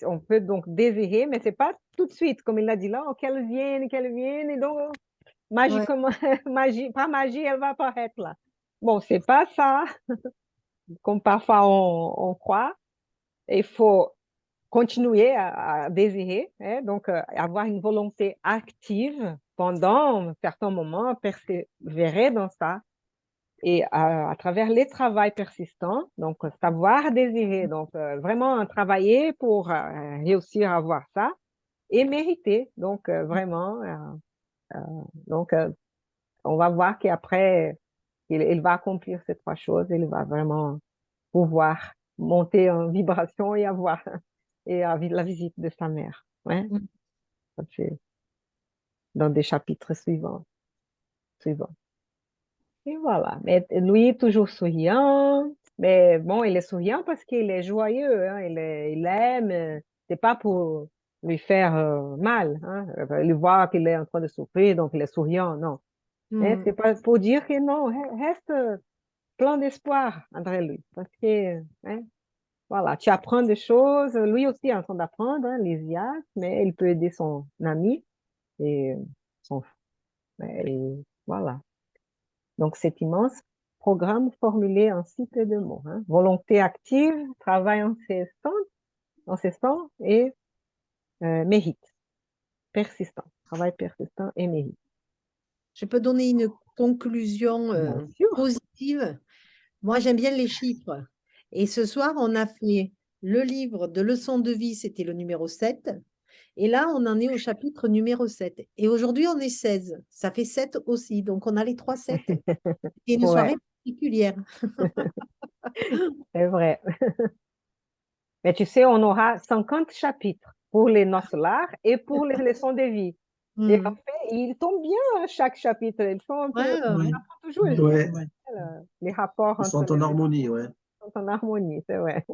S1: on peut donc désirer, mais c'est pas tout de suite, comme il l'a dit là, oh, qu'elle vienne, et donc,
S2: Ouais.
S1: magiquement, par magie, elle va apparaître là. Bon, c'est pas ça, comme parfois on croit. Il faut continuer à désirer, hein, donc avoir une volonté active pendant un certain moment, persévérer dans ça. Et à travers les travails persistants, donc savoir désirer, donc vraiment travailler pour réussir à avoir ça et mériter. Donc vraiment, donc on va voir qu'après, il va accomplir ces 3 choses, il va vraiment pouvoir monter en vibration et avoir la visite de sa mère. Ouais,
S2: Mm.
S1: ça, c'est dans des chapitres suivants. Et voilà. Mais lui, toujours souriant. Mais bon, il est souriant parce qu'il est joyeux. Hein. Il aime. C'est pas pour lui faire mal. Hein. Il voit qu'il est en train de souffrir, donc il est souriant. Non. Hein,
S2: Mm.
S1: c'est pas pour dire que non. Reste plein d'espoir entre lui. Parce que, hein, voilà, tu apprends des choses. Lui aussi est en train d'apprendre, hein, Lysias, mais il peut aider son ami et son. Et voilà. Donc, cet immense programme formulé en si peu de mots. Hein. Volonté active, travail incessant et mérite. Persistant. Travail persistant et mérite.
S2: Je peux donner une conclusion
S1: Bien sûr.
S2: positive. Moi, j'aime bien les chiffres. Et ce soir, on a fait le livre de leçons de vie, c'était le numéro 7. Et là, on en est au chapitre numéro 7. Et aujourd'hui, on est 16. Ça fait 7 aussi. Donc, on a les 3 7. C'est une
S1: Ouais,
S2: soirée particulière.
S1: c'est vrai. Mais tu sais, on aura 50 chapitres pour les noces lards et pour les leçons de vie. Et en
S2: Hmm.
S1: fait, ils tombent bien, hein, chaque chapitre. Ils sont un peu,
S2: Ouais, ouais,
S3: Oui,
S2: ouais.
S1: on apprend toujours
S3: ouais.
S1: les rapports
S3: Ils
S1: entre
S3: sont en
S1: les deux
S3: harmonie, ouais.
S1: sont en harmonie, c'est vrai.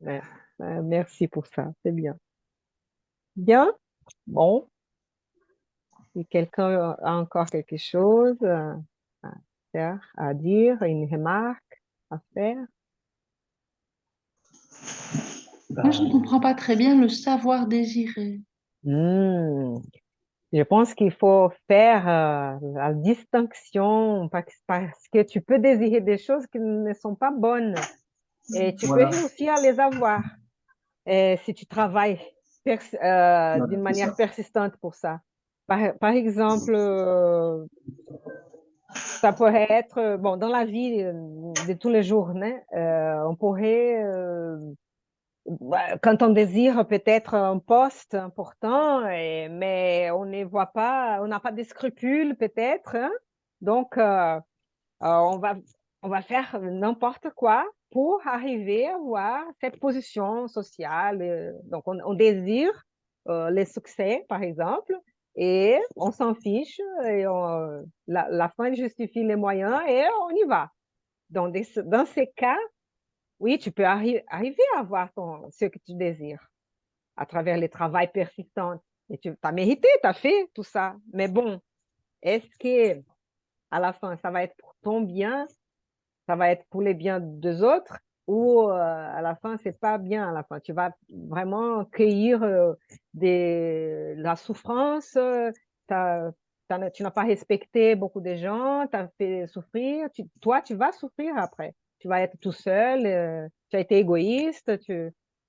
S1: Ouais. Merci pour ça, c'est bien. Bien, bon, si quelqu'un a encore quelque chose à faire, à dire, une remarque à faire.
S5: Moi, je ne comprends pas très bien le savoir désirer.
S1: Hmm, Je pense qu'il faut faire la distinction parce que tu peux désirer des choses qui ne sont pas bonnes et tu peux
S3: Voilà,
S1: réussir à les avoir si tu travailles
S3: voilà,
S1: d'une
S3: c'est
S1: manière
S3: ça.
S1: persistante pour ça. Par exemple, ça pourrait être, bon, dans la vie de tous les jours, né, on pourrait, quand on désire peut-être un poste important, mais on ne voit pas, on n'a pas de scrupules peut-être, hein. Donc, on va, on va faire n'importe quoi pour arriver à avoir cette position sociale. Donc, on désire les succès, par exemple, et on s'en fiche, et la fin justifie les moyens et on y va. Dans ces cas, oui, tu peux arriver à avoir ce que tu désires à travers le travail persistant. Et tu as mérité, tu as fait tout ça. Mais bon, est-ce que à la fin, ça va être pour ton bien, ça va être pour les biens des autres, ou à la fin, c'est pas bien à la fin. Tu vas vraiment cueillir la souffrance, tu n'as pas respecté beaucoup de gens, tu as fait souffrir, toi, tu vas souffrir après. Tu vas être tout seul, tu as été égoïste.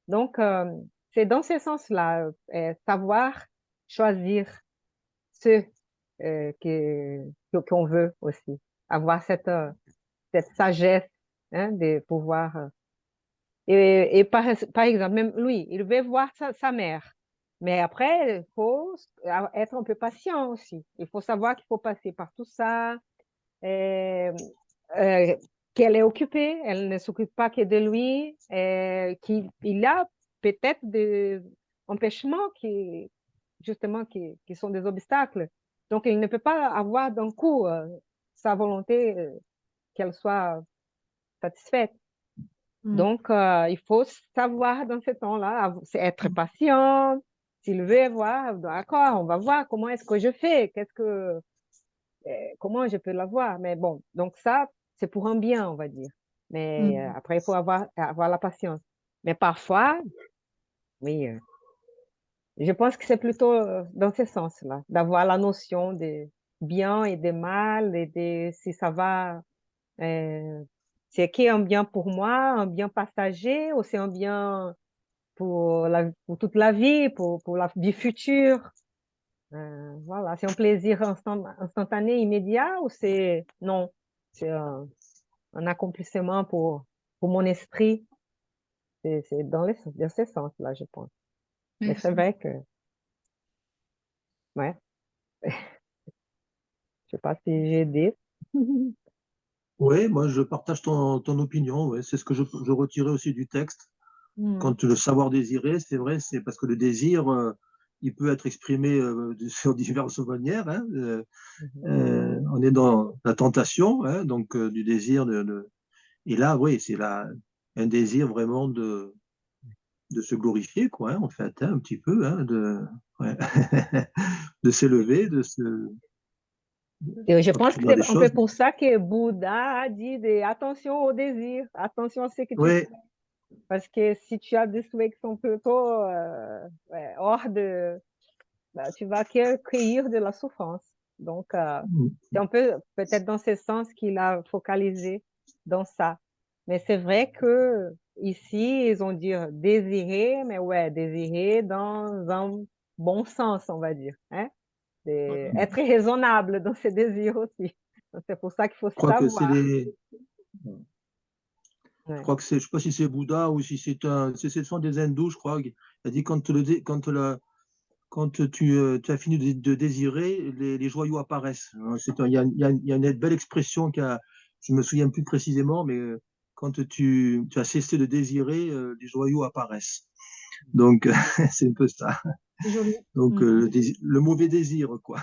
S1: Donc, c'est dans ce sens-là, savoir choisir ce qu'on veut aussi, avoir cette sagesse, hein, de pouvoir. Et par exemple, même lui, il veut voir sa mère. Mais après, il faut être un peu patient aussi. Il faut savoir qu'il faut passer par tout ça, euh, euh, qu'elle est occupée, elle ne s'occupe pas que de lui, qu'il a peut-être des empêchements justement, qui sont des obstacles. Donc, il ne peut pas avoir d'un coup sa volonté qu'elle soit satisfaite. Donc, il faut savoir dans ce temps-là, c'est être patient. S'il veut voir, d'accord, on va voir comment est-ce que je fais, comment je peux l'avoir. Mais bon, donc ça, c'est pour un bien, on va dire. Mais après, il faut avoir la patience. Mais parfois, oui, je pense que c'est plutôt dans ce sens-là, d'avoir la notion de bien et de mal, et de si ça va, euh, c'est qui est un bien pour moi, un bien passager, ou c'est un bien pour toute la vie, pour la vie future. Voilà, c'est un plaisir instantané, immédiat, ou c'est non, c'est un accomplissement pour mon esprit. C'est dans ce sens-là, je pense. Mais c'est
S5: Merci.
S1: vrai que, ouais, je sais pas si j'ai aidé.
S3: Oui, moi je partage ton opinion. Ouais. C'est ce que je retirais aussi du texte. Quand le savoir désirer, c'est vrai, c'est parce que le désir, il peut être exprimé sur diverses manières. Hein. On est dans la tentation, hein, donc du désir Et là, oui, un désir vraiment de se glorifier, quoi, hein, en fait, hein, un petit peu, hein, ouais. De s'élever,
S1: Et je pense que
S3: d'obtenir
S1: c'est
S3: des
S1: un peu
S3: choses.
S1: pour ça que Bouddha a dit attention au désir, attention à ce que tu
S3: Oui,
S1: fais. Parce que si tu as des souhaits qui sont plutôt ouais, hors de, bah, tu vas cueillir de la souffrance. Donc, c'est un peu peut-être dans ce sens qu'il a focalisé dans ça. Mais c'est vrai que ici, ils ont dit désirer, mais ouais, désirer dans un bon sens, on va dire, hein? Être raisonnable dans ses désirs aussi. Donc, c'est pour ça qu'il faut
S3: je crois que c'est
S1: savoir.
S3: je
S1: Ouais.
S3: crois que c'est, je sais pas si c'est Bouddha ou si ce sont des hindous, je crois. Il a dit quand tu as fini de désirer, les joyaux apparaissent. Il y a une belle expression je me souviens plus précisément, mais quand tu as cessé de désirer, les joyaux apparaissent. Donc, c'est un peu ça.
S2: C'est joli.
S3: Donc, le mauvais désir, quoi.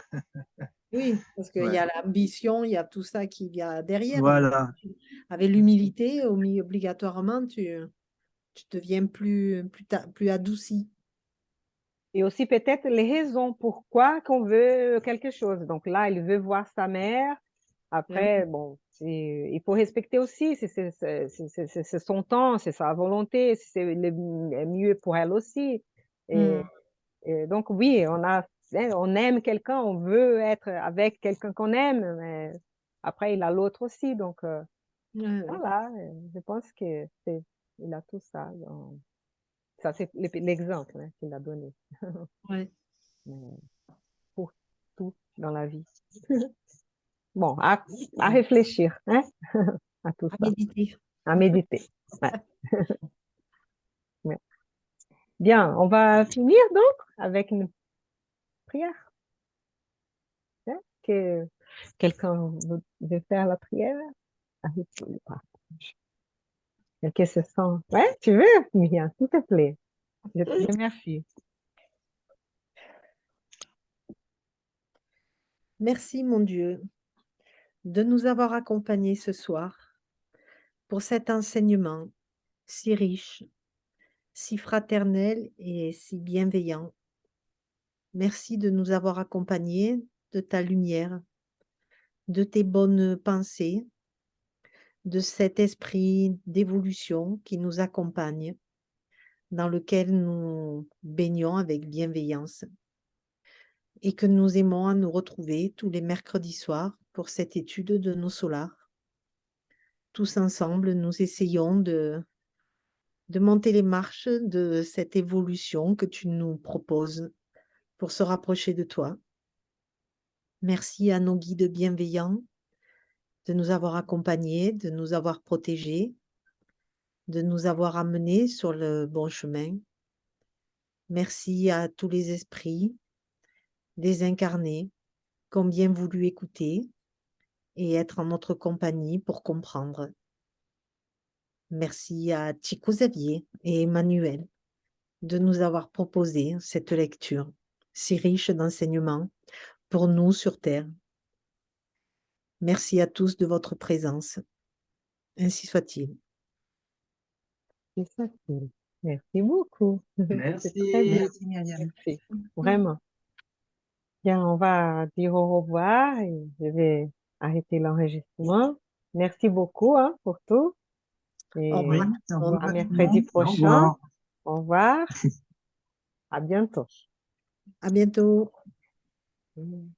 S2: Oui, parce qu'il y
S3: Ouais.
S2: a l'ambition, il y a tout ça qui vient derrière. Mais
S3: Voilà.
S2: avec l'humilité, obligatoirement, tu deviens plus adouci.
S1: Et aussi peut-être les raisons pourquoi qu'on veut quelque chose. Donc là, il veut voir sa mère.
S2: Eh oui.
S1: Après, bon, il faut respecter aussi, c'est son temps, c'est sa volonté, c'est le mieux pour elle aussi.
S2: Mm.
S1: Et donc oui, on aime quelqu'un, on veut être avec quelqu'un qu'on aime, mais après, il a l'autre aussi. Donc
S2: Ouais, ouais.
S1: voilà, je pense que il a tout ça. Ça, c'est l'exemple, hein, qu'il a donné.
S2: Ouais.
S1: Mais pour tout dans la vie. Bon, à réfléchir, hein, à tout
S2: À
S1: ça,
S2: méditer.
S1: à méditer. Ouais. Ouais. Bien, on va finir donc avec une prière. Hein, que quelqu'un veut faire la prière? Quelqu'un se sent. Ouais, tu veux, Myriam, s'il te plaît. Je te remercie.
S2: Merci, mon Dieu, de nous avoir accompagnés ce soir pour cet enseignement si riche, si fraternel et si bienveillant. Merci de nous avoir accompagnés de ta lumière, de tes bonnes pensées, de cet esprit d'évolution qui nous accompagne, dans lequel nous baignons avec bienveillance et que nous aimons à nous retrouver tous les mercredis soirs pour cette étude de nos solars. Tous ensemble, nous essayons de monter les marches de cette évolution que tu nous proposes pour se rapprocher de toi. Merci à nos guides bienveillants de nous avoir accompagnés, de nous avoir protégés, de nous avoir amenés sur le bon chemin. Merci à tous les esprits désincarnés qui ont bien voulu écouter et être en notre compagnie pour comprendre. Merci à Chico Xavier et Emmanuel de nous avoir proposé cette lecture si riche d'enseignements pour nous sur Terre. Merci à tous de votre présence. Ainsi soit-il.
S1: C'est facile. Merci beaucoup. C'est très
S3: Merci.
S1: bien.
S4: Merci, Myriam.
S1: Merci. Vraiment. Bien, on va dire au revoir et je vais arrêter l'enregistrement. Merci beaucoup, hein, pour tout. Et
S2: Au revoir.
S4: Oui, au revoir
S1: à
S4: à tout le
S1: mercredi
S4: monde.
S3: Au
S1: prochain.
S3: revoir.
S1: Au revoir. À bientôt.
S2: À bientôt.
S1: Mm.